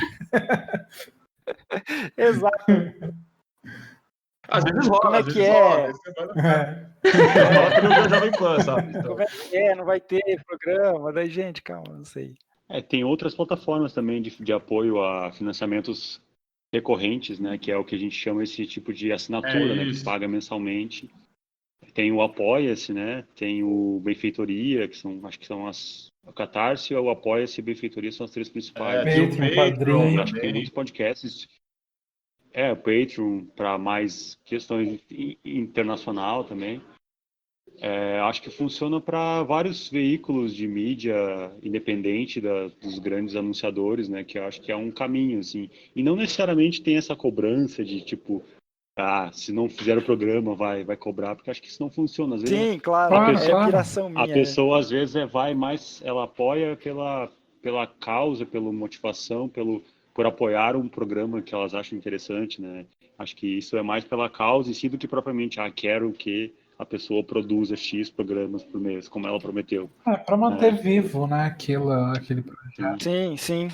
Exato. Às vezes rola, como é que é? Jovem Pan, sabe? Então... Como é que é? Não vai ter programa? Daí, gente, calma, não sei. Tem outras plataformas também de apoio a financiamentos recorrentes, né? Que é o que a gente chama esse tipo de assinatura, né? Que paga mensalmente. Tem o Apoia-se, né? Tem o Benfeitoria, acho que são o Catarse, o Apoia-se e o Benfeitoria são as 3 principais. Tem o Padrinho. Acho que tem muitos podcasts. O Patreon, para mais questões internacional também. Acho que funciona para vários veículos de mídia independente dos grandes anunciadores, né? Que eu acho que é um caminho, assim. E não necessariamente tem essa cobrança de, tipo, se não fizer o programa, vai cobrar, porque acho que isso não funciona. Às vezes, sim, claro. A piração minha. A pessoa, às vezes, vai mais... Ela apoia pela causa, pela motivação, por apoiar um programa que elas acham interessante, né? Acho que isso é mais pela causa em si do que propriamente, quero que a pessoa produza X programas por mês, como ela prometeu. Para manter vivo, né, aquele projeto. Sim.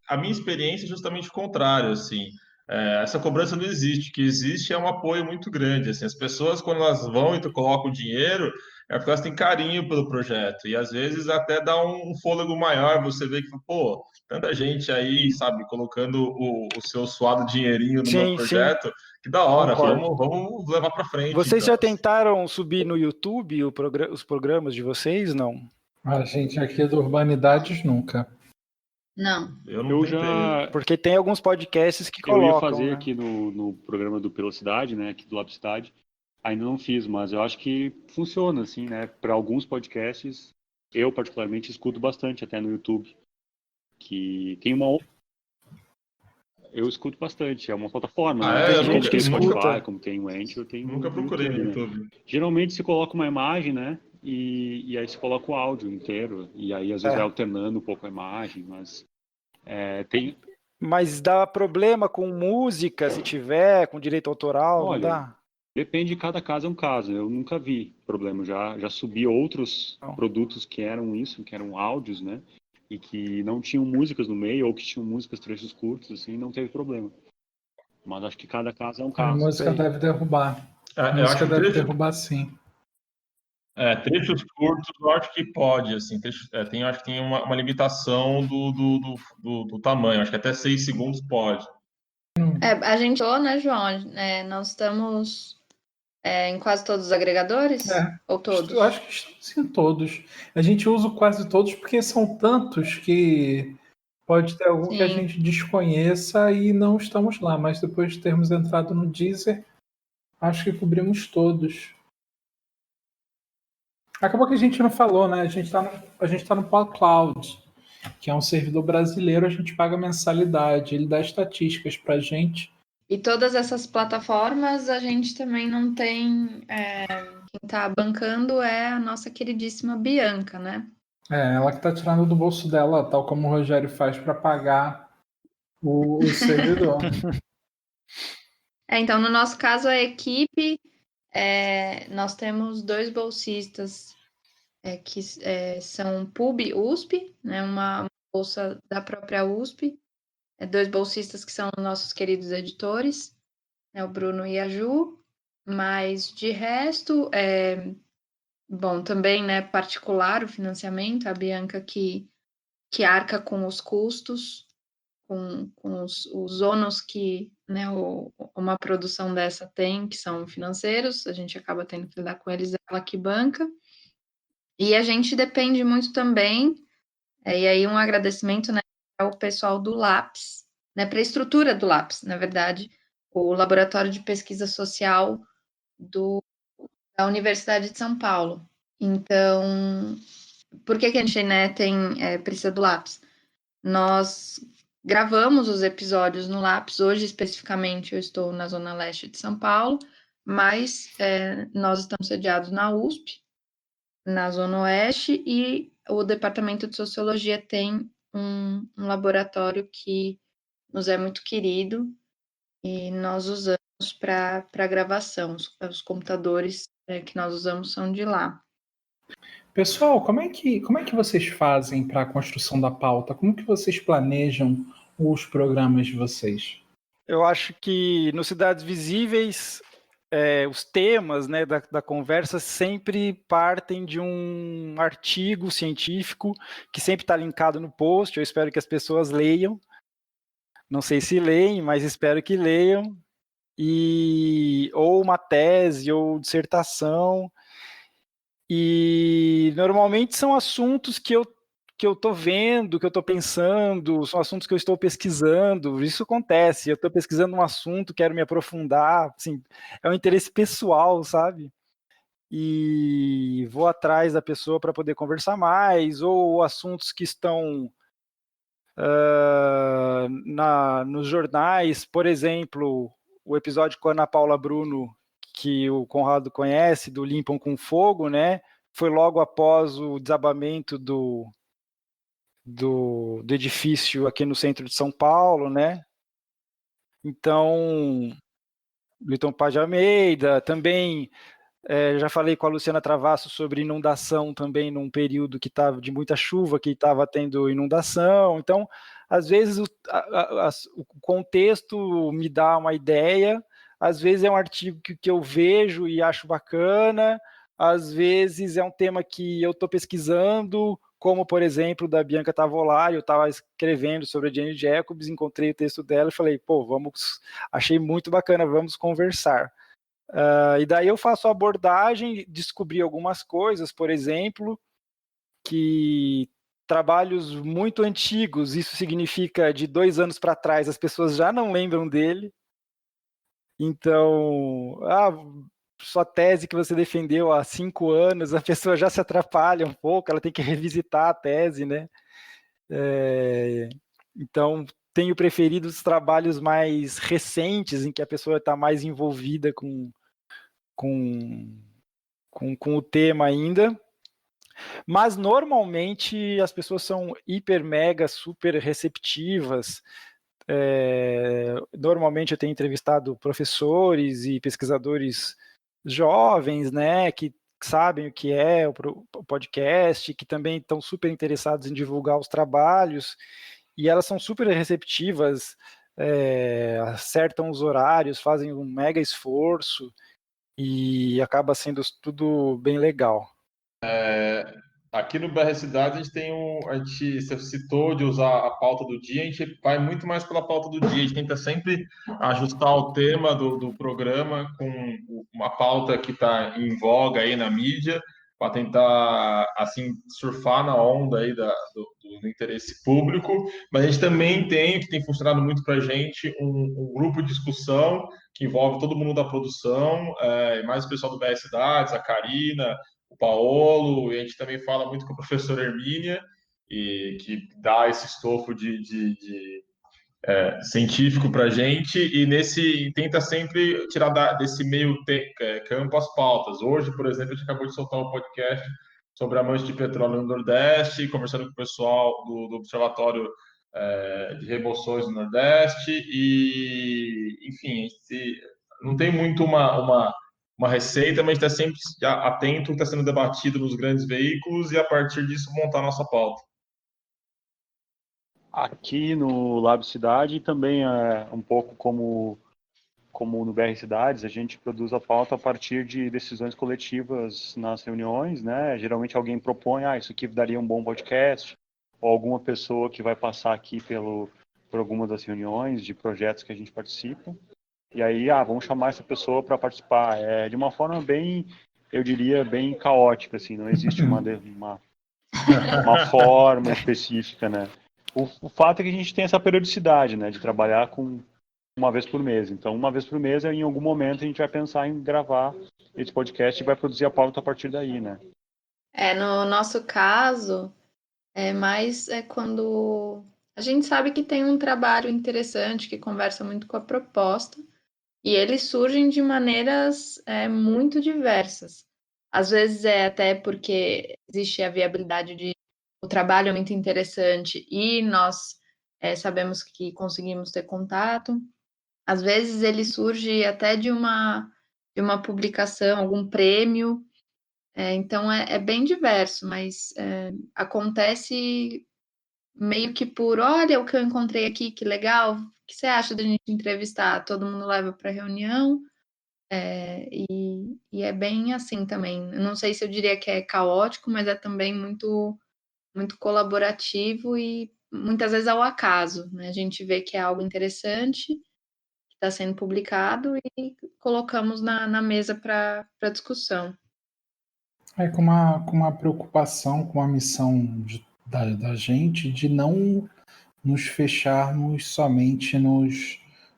A minha experiência é justamente o contrário, assim. Essa cobrança não existe. O que existe é um apoio muito grande. Assim, as pessoas, quando elas vão e colocam o dinheiro, é porque elas têm carinho pelo projeto. E, às vezes, até dá um fôlego maior. Você vê que, pô, tanta gente aí, sabe, colocando o seu suado dinheirinho no meu projeto. Sim. Que da hora. Vamos levar para frente. Vocês já tentaram subir no YouTube os programas de vocês? Não? A gente aqui do Urbanidades nunca. Não. Eu já... Porque tem alguns podcasts que colocam. Eu ia fazer, né, aqui no no programa do Velocidade, né, aqui do Labcidade. Ainda não fiz, mas eu acho que funciona, assim, né? Para alguns podcasts, eu particularmente escuto bastante, até no YouTube. Que tem uma... Eu escuto bastante, é uma plataforma, Ah, né? é? Tem Como gente que tem o escuta. Spotify, como tem o Anchor, tem Nunca o procurei no YouTube, né? YouTube. Geralmente se coloca uma imagem, né? E aí se coloca o áudio inteiro. E aí às vezes vai alternando um pouco a imagem, mas tem. Mas dá problema com música, se tiver, com direito autoral, não Olha, dá? depende de cada caso é um caso. Eu nunca vi problema. Já subi outros Não. produtos que eram isso, que eram áudios, né? E que não tinham músicas no meio, ou que tinham músicas, trechos curtos, assim, não teve problema. Mas acho que cada caso é um A caso. música Sei. deve derrubar. A Eu acho música que deve derrubar, sim. trechos curtos, eu acho que pode, assim, acho que tem uma limitação do tamanho, acho que até 6 segundos pode. A gente falou, né, João? Nós estamos em quase todos os agregadores? Ou todos? Eu acho que estamos em todos. A gente usa quase todos porque são tantos que pode ter algum que a Sim. gente desconheça e não estamos lá, mas depois de termos entrado no Deezer, acho que cobrimos todos. Acabou que a gente não falou, né? A gente tá no PodCloud, que é um servidor brasileiro, a gente paga mensalidade, ele dá estatísticas pra gente. E todas essas plataformas a gente também não tem. Quem está bancando é a nossa queridíssima Bianca, né? Ela que tá tirando do bolso dela, tal como o Rogério faz para pagar o servidor. Então, no nosso caso, a equipe, nós temos 2 bolsistas que são PUB USP, né? Uma bolsa da própria USP, 2 bolsistas que são nossos queridos editores, né? O Bruno e a Ju, mas de resto, bom, também, né, particular o financiamento, a Bianca que arca com os custos, com os ônus que, né, uma produção dessa tem, que são financeiros, a gente acaba tendo que lidar com eles, ela que banca. E a gente depende muito também, e aí um agradecimento, né, ao pessoal do LAPS, né, para a estrutura do LAPS, na verdade, o Laboratório de Pesquisa Social da Universidade de São Paulo. Então, por que a gente, né, precisa do LAPS? Nós gravamos os episódios no LAPS, hoje especificamente eu estou na Zona Leste de São Paulo, mas nós estamos sediados na USP, na Zona Oeste, e o Departamento de Sociologia tem um laboratório que nos é muito querido e nós usamos para gravação. Os computadores que nós usamos são de lá. Pessoal, como é que vocês fazem para a construção da pauta? Como que vocês planejam os programas de vocês? Eu acho que no Cidades Visíveis, os temas, né, da conversa sempre partem de um artigo científico que sempre está linkado no post. Eu espero que as pessoas leiam. Não sei se leem, mas espero que leiam. Ou uma tese ou dissertação. E normalmente são assuntos que eu estou vendo, que eu estou pensando, são assuntos que eu estou pesquisando. Isso acontece, eu estou pesquisando um assunto, quero me aprofundar, assim, é um interesse pessoal, sabe? E vou atrás da pessoa para poder conversar mais, ou assuntos que estão nos jornais, por exemplo, o episódio com a Ana Paula Bruno, que o Conrado conhece, do Limpam com Fogo, né? Foi logo após o desabamento do edifício aqui no centro de São Paulo, né? Então, Milton Paz de Almeida, também já falei com a Luciana Travasso sobre inundação também num período que estava de muita chuva, que estava tendo inundação. Então, às vezes o contexto me dá uma ideia, às vezes é um artigo que eu vejo e acho bacana, às vezes é um tema que eu estou pesquisando, como, por exemplo, da Bianca Tavolari, eu estava escrevendo sobre a Jane Jacobs, encontrei o texto dela e falei, pô, achei muito bacana, vamos conversar. E daí eu faço a abordagem, descobri algumas coisas, por exemplo, que trabalhos muito antigos, isso significa de 2 anos para trás, as pessoas já não lembram dele. Então, sua tese que você defendeu há 5 anos, a pessoa já se atrapalha um pouco, ela tem que revisitar a tese, né? Então, tenho preferido os trabalhos mais recentes, em que a pessoa está mais envolvida com o tema ainda. Mas, normalmente, as pessoas são hiper, mega, super receptivas. Normalmente, eu tenho entrevistado professores e pesquisadores jovens, né, que sabem o que é o podcast, que também estão super interessados em divulgar os trabalhos, e elas são super receptivas, acertam os horários, fazem um mega esforço, e acaba sendo tudo bem legal. Aqui no BR Cidade você citou de usar a pauta do dia, a gente vai muito mais pela pauta do dia, a gente tenta sempre ajustar o tema do programa com uma pauta que está em voga aí na mídia, para tentar, assim, surfar na onda aí do interesse público, mas a gente também que tem funcionado muito para a gente, um grupo de discussão que envolve todo mundo da produção, mais o pessoal do BR Cidades, a Karina, o Paolo, e a gente também fala muito com a professora Hermínia, e que dá esse estofo de científico para a gente, e tenta sempre tirar desse meio campo as pautas. Hoje, por exemplo, a gente acabou de soltar um podcast sobre a mancha de petróleo no Nordeste, conversando com o pessoal do Observatório de Remoções do Nordeste, e, enfim, a gente não tem muito uma receita, mas está sempre atento ao que está sendo debatido nos grandes veículos e, a partir disso, montar a nossa pauta. Aqui no Lab Cidade também é um pouco como no BR Cidades, a gente produz a pauta a partir de decisões coletivas nas reuniões, né? Geralmente alguém propõe, isso aqui daria um bom podcast, ou alguma pessoa que vai passar aqui por alguma das reuniões de projetos que a gente participa. E aí, vamos chamar essa pessoa para participar. De uma forma bem, eu diria, bem caótica, assim, não existe uma forma específica, né? O fato é que a gente tem essa periodicidade, né, de trabalhar com uma vez por mês. Então, uma vez por mês, em algum momento, a gente vai pensar em gravar esse podcast e vai produzir a pauta a partir daí, né? No nosso caso, quando a gente sabe que tem um trabalho interessante, que conversa muito com a proposta, e eles surgem de maneiras muito diversas. Às vezes é até porque existe a viabilidade de o trabalho é muito interessante e nós sabemos que conseguimos ter contato. Às vezes ele surge até de uma publicação, algum prêmio. Então é bem diverso, mas acontece meio que olha o que eu encontrei aqui, que legal, o que você acha da gente entrevistar? Todo mundo leva para a reunião, e é bem assim também. Eu não sei se eu diria que é caótico, mas é também muito, muito colaborativo e muitas vezes ao acaso, né? A gente vê que é algo interessante, que está sendo publicado e colocamos na mesa para discussão. Com uma preocupação, com a missão da gente de não nos fecharmos somente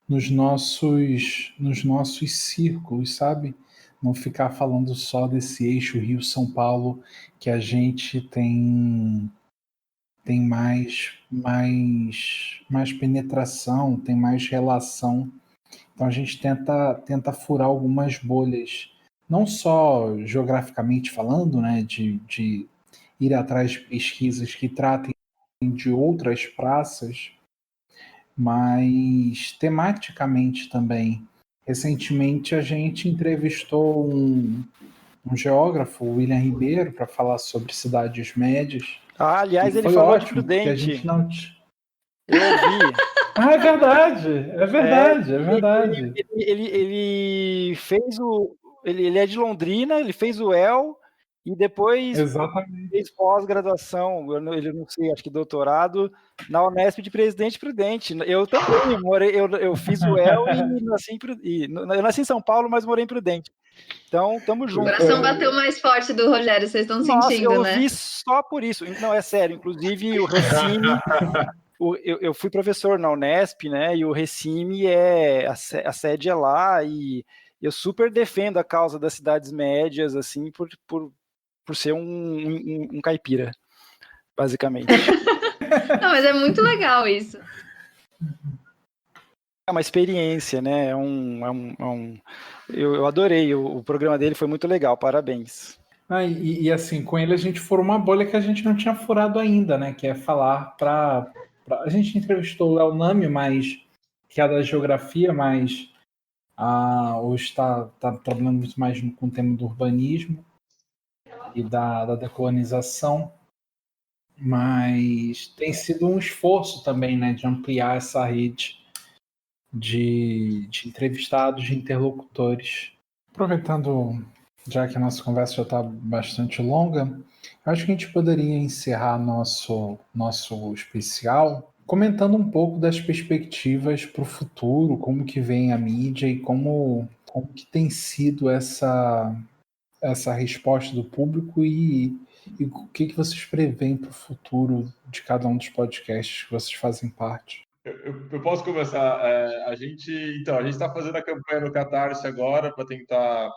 nos nossos círculos, sabe? Não ficar falando só desse eixo Rio-São Paulo, que a gente tem mais penetração, tem mais relação. Então a gente tenta furar algumas bolhas, não só geograficamente falando, né, de ir atrás de pesquisas que tratem de outras praças, mas tematicamente também. Recentemente a gente entrevistou um geógrafo, William Ribeiro, para falar sobre cidades médias. Aliás, ele foi falou ótimo, de Prudente. porque a gente não... Eu ouvi. É verdade. Ele fez ele é de Londrina, ele fez o EL e depois fez pós-graduação, ele não sei, acho que doutorado, na Unesp de Presidente Prudente. Eu também eu fiz o EL eu nasci em São Paulo, mas morei em Prudente. Então, tamo junto. O coração bateu mais forte do Rogério, vocês estão sentindo, eu né? ouvi só por isso. Não, é sério. Inclusive, o Recime... eu fui professor na Unesp, né? E o Recime a sede é lá, e eu super defendo a causa das cidades médias, assim, por ser um caipira, basicamente. Não, mas é muito legal isso. É uma experiência, né? Eu adorei, o programa dele foi muito legal, parabéns. E assim, com ele a gente furou uma bolha que a gente não tinha furado ainda, né? Que é falar para. A gente entrevistou o Léo Nami, que é da geografia, mas hoje está trabalhando muito mais com o tema do urbanismo e da decolonização. Mas tem sido um esforço também, né? De ampliar essa rede de entrevistados, de interlocutores. Aproveitando, já que a nossa conversa já está bastante longa, acho que a gente poderia encerrar nosso especial comentando um pouco das perspectivas para o futuro, como que vem a mídia e como que tem sido essa resposta do público e o que vocês preveem para o futuro de cada um dos podcasts que vocês fazem parte. Eu posso começar. A gente está fazendo a campanha no Catarse agora para tentar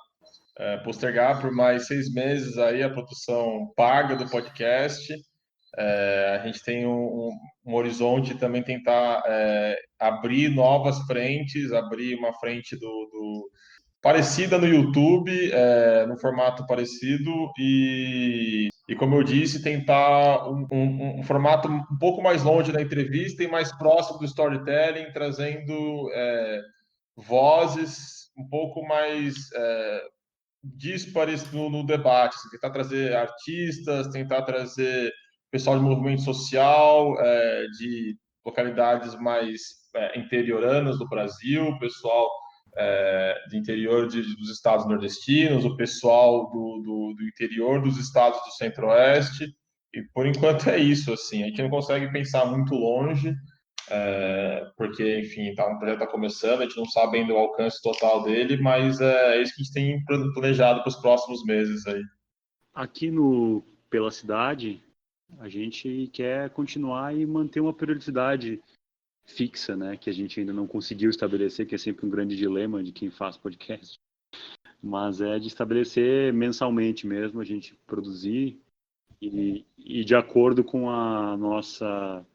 postergar por mais 6 meses aí a produção paga do podcast. A gente tem um horizonte também tentar abrir novas frentes, abrir uma frente parecida no YouTube, no formato parecido, e como eu disse, tentar um formato um pouco mais longe da entrevista e mais próximo do storytelling, trazendo vozes um pouco mais díspares no debate, assim, tentar trazer artistas, tentar trazer pessoal de movimento social, de localidades mais interioranas do Brasil, pessoal do interior dos estados nordestinos, o pessoal do interior dos estados do Centro-Oeste, e por enquanto é isso, assim, a gente não consegue pensar muito longe, porque, enfim, o projeto está começando, a gente não sabe ainda o alcance total dele, mas é isso que a gente tem planejado para os próximos meses aí. Aqui pela cidade, a gente quer continuar e manter uma periodicidade fixa, né, que a gente ainda não conseguiu estabelecer, que é sempre um grande dilema de quem faz podcast, mas é de estabelecer mensalmente mesmo, a gente produzir e de acordo com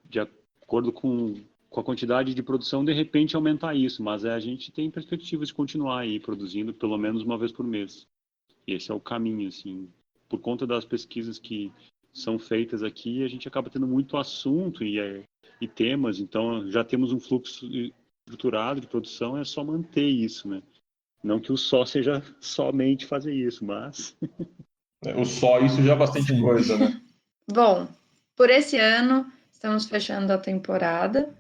de acordo com a quantidade de produção, de repente aumentar isso, mas a gente tem perspectivas de continuar aí produzindo pelo menos uma vez por mês. E esse é o caminho, assim. Por conta das pesquisas que são feitas aqui, a gente acaba tendo muito assunto e temas, então já temos um fluxo estruturado de produção, é só manter isso, né? Não que o só seja somente fazer isso, mas... O só, isso já é bastante Sim. coisa, né? Bom, por esse ano, estamos fechando a temporada.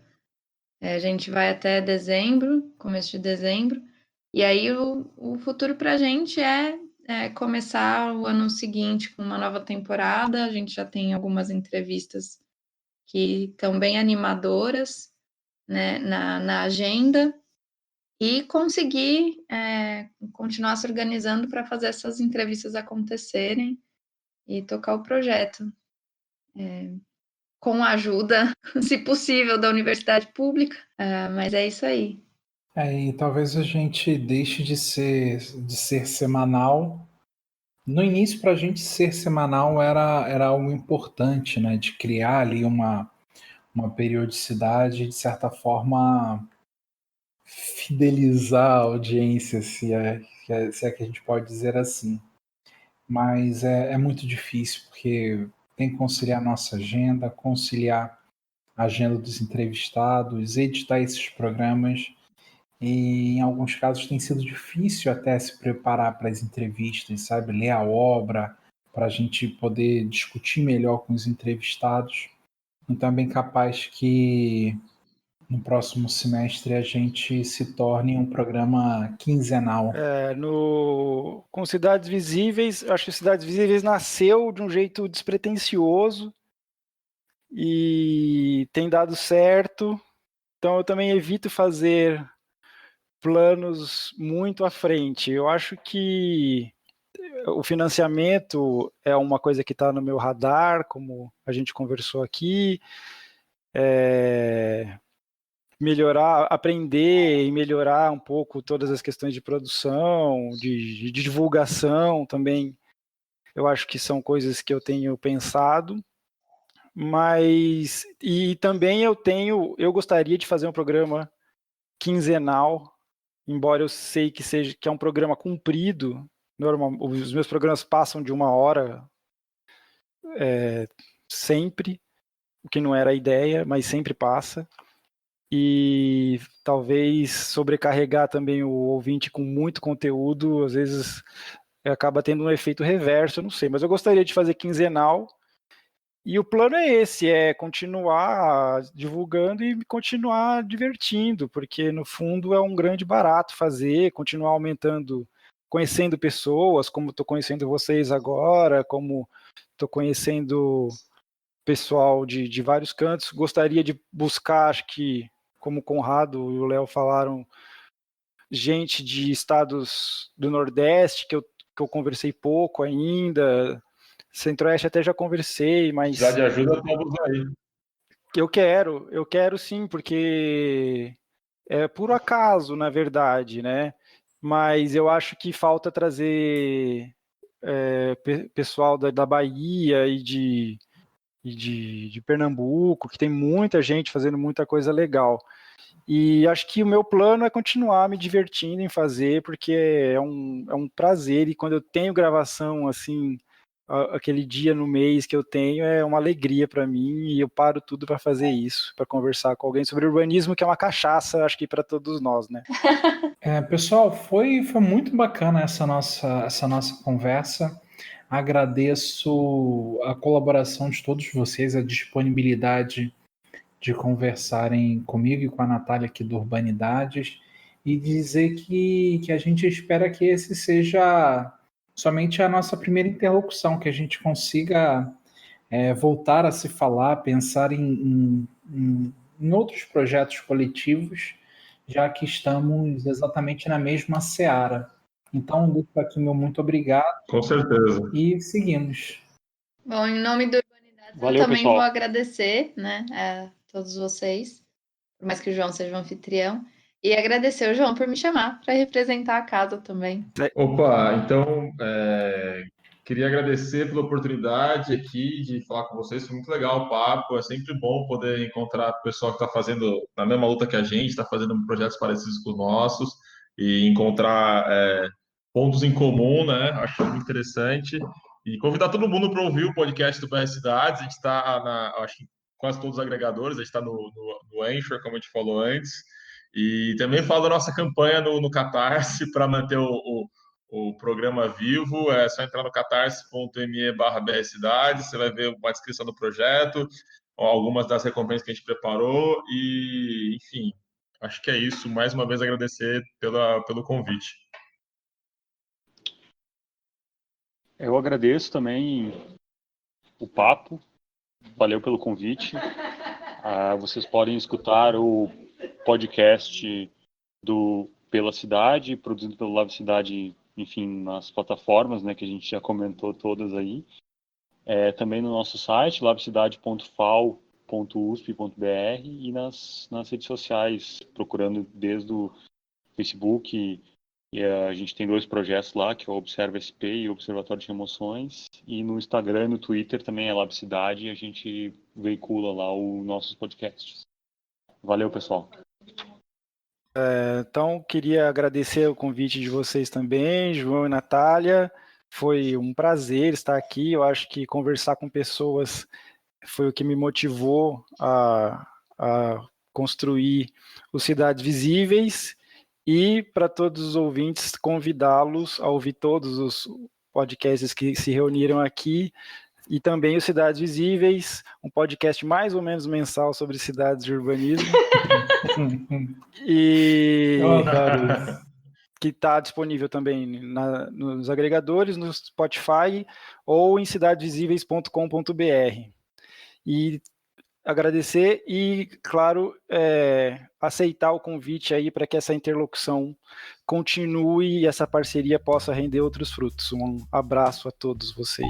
A gente vai até dezembro, começo de dezembro. E aí o futuro para a gente é começar o ano seguinte com uma nova temporada. A gente já tem algumas entrevistas que estão bem animadoras, né, na agenda. E conseguir continuar se organizando para fazer essas entrevistas acontecerem e tocar o projeto. Com a ajuda, se possível, da universidade pública, mas é isso aí. E talvez a gente deixe de ser semanal. No início, para a gente ser semanal era algo importante, né? De criar ali uma periodicidade, de certa forma, fidelizar a audiência, se é que a gente pode dizer assim. Mas é muito difícil, porque tem que conciliar a nossa agenda, conciliar a agenda dos entrevistados, editar esses programas. E em alguns casos tem sido difícil até se preparar para as entrevistas, sabe? Ler a obra, para a gente poder discutir melhor com os entrevistados. Então é bem capaz que no próximo semestre a gente se torne um programa quinzenal. Com Cidades Visíveis, acho que Cidades Visíveis nasceu de um jeito despretensioso e tem dado certo. Então eu também evito fazer planos muito à frente. Eu acho que o financiamento é uma coisa que está no meu radar, como a gente conversou aqui. Melhorar, aprender e melhorar um pouco todas as questões de produção, de divulgação também. Eu acho que são coisas que eu tenho pensado, Mas, e também eu gostaria de fazer um programa quinzenal, embora eu sei que é um programa comprido. Os meus programas passam de 1 hora sempre, o que não era a ideia, mas sempre passa. E talvez sobrecarregar também o ouvinte com muito conteúdo, às vezes acaba tendo um efeito reverso, eu não sei, mas eu gostaria de fazer quinzenal. E o plano é esse, é continuar divulgando e continuar divertindo, porque no fundo é um grande barato fazer, continuar aumentando, conhecendo pessoas, como estou conhecendo vocês agora, como estou conhecendo pessoal de vários cantos. Gostaria de buscar, acho que, como o Conrado e o Léo falaram, gente de estados do Nordeste, que eu conversei pouco ainda. Centro-Oeste até já conversei, mas... Precisar de ajuda, estamos aí. Eu quero sim, porque é por acaso, na verdade, né? Mas eu acho que falta trazer pessoal da Bahia e de Pernambuco, que tem muita gente fazendo muita coisa legal. E acho que o meu plano é continuar me divertindo em fazer, porque é um prazer, e quando eu tenho gravação, assim, aquele dia no mês que eu tenho, é uma alegria para mim, e eu paro tudo para fazer isso, para conversar com alguém sobre urbanismo, que é uma cachaça, acho que para todos nós, né? Pessoal, foi muito bacana essa nossa conversa. Agradeço a colaboração de todos vocês, a disponibilidade de conversarem comigo e com a Natália aqui do Urbanidades, e dizer que a gente espera que esse seja somente a nossa primeira interlocução, que a gente consiga voltar a se falar, pensar em outros projetos coletivos, já que estamos exatamente na mesma seara. Então, deixo aqui meu muito obrigado. Com certeza. E seguimos. Bom, em nome do Urbanidades, Valeu, eu também pessoal. vou agradecer, né, a todos vocês, por mais que o João seja um anfitrião, e agradecer o João por me chamar para representar a casa também. Opa, então, queria agradecer pela oportunidade aqui de falar com vocês, foi muito legal o papo, é sempre bom poder encontrar o pessoal que está fazendo na mesma luta que a gente, está fazendo projetos parecidos com os nossos, e encontrar pontos em comum, né? Acho muito interessante. E convidar todo mundo para ouvir o podcast do BR Cidades, a gente está, acho que quase todos os agregadores, a gente está no Anchor, como a gente falou antes, e também fala da nossa campanha no Catarse para manter o programa vivo. É só entrar no catarse.me/brcidades, você vai ver uma descrição do projeto, algumas das recompensas que a gente preparou, e enfim, acho que é isso. Mais uma vez agradecer pelo convite. Eu agradeço também o papo, valeu pelo convite. Vocês podem escutar o podcast Pela Cidade, produzido pelo Lab Cidade, enfim, nas plataformas, né, que a gente já comentou todas aí. Também no nosso site, labcidade.fal.usp.br, e nas redes sociais, procurando desde o Facebook. E a gente tem 2 projetos lá, que é o Observa SP e o Observatório de Emoções. E no Instagram e no Twitter também é Labcidade, e a gente veicula lá os nossos podcasts. Valeu, pessoal. Então, queria agradecer o convite de vocês também, João e Natália. Foi um prazer estar aqui. Eu acho que conversar com pessoas foi o que me motivou a construir os Cidades Visíveis. E para todos os ouvintes, convidá-los a ouvir todos os podcasts que se reuniram aqui, e também os Cidades Visíveis, um podcast mais ou menos mensal sobre cidades e urbanismo. E que está disponível também nos agregadores, no Spotify ou em cidadesvisíveis.com.br. E agradecer e, claro, aceitar o convite aí para que essa interlocução continue e essa parceria possa render outros frutos. Um abraço a todos vocês.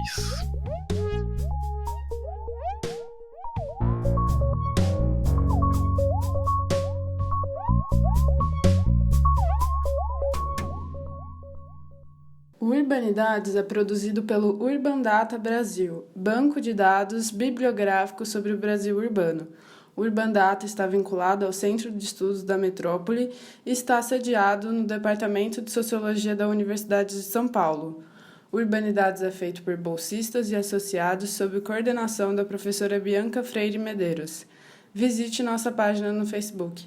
O Urbanidades é produzido pelo Urban Data Brasil, banco de dados bibliográfico sobre o Brasil urbano. O Urban Data está vinculado ao Centro de Estudos da Metrópole e está sediado no Departamento de Sociologia da Universidade de São Paulo. O Urbanidades é feito por bolsistas e associados sob coordenação da professora Bianca Freire Medeiros. Visite nossa página no Facebook.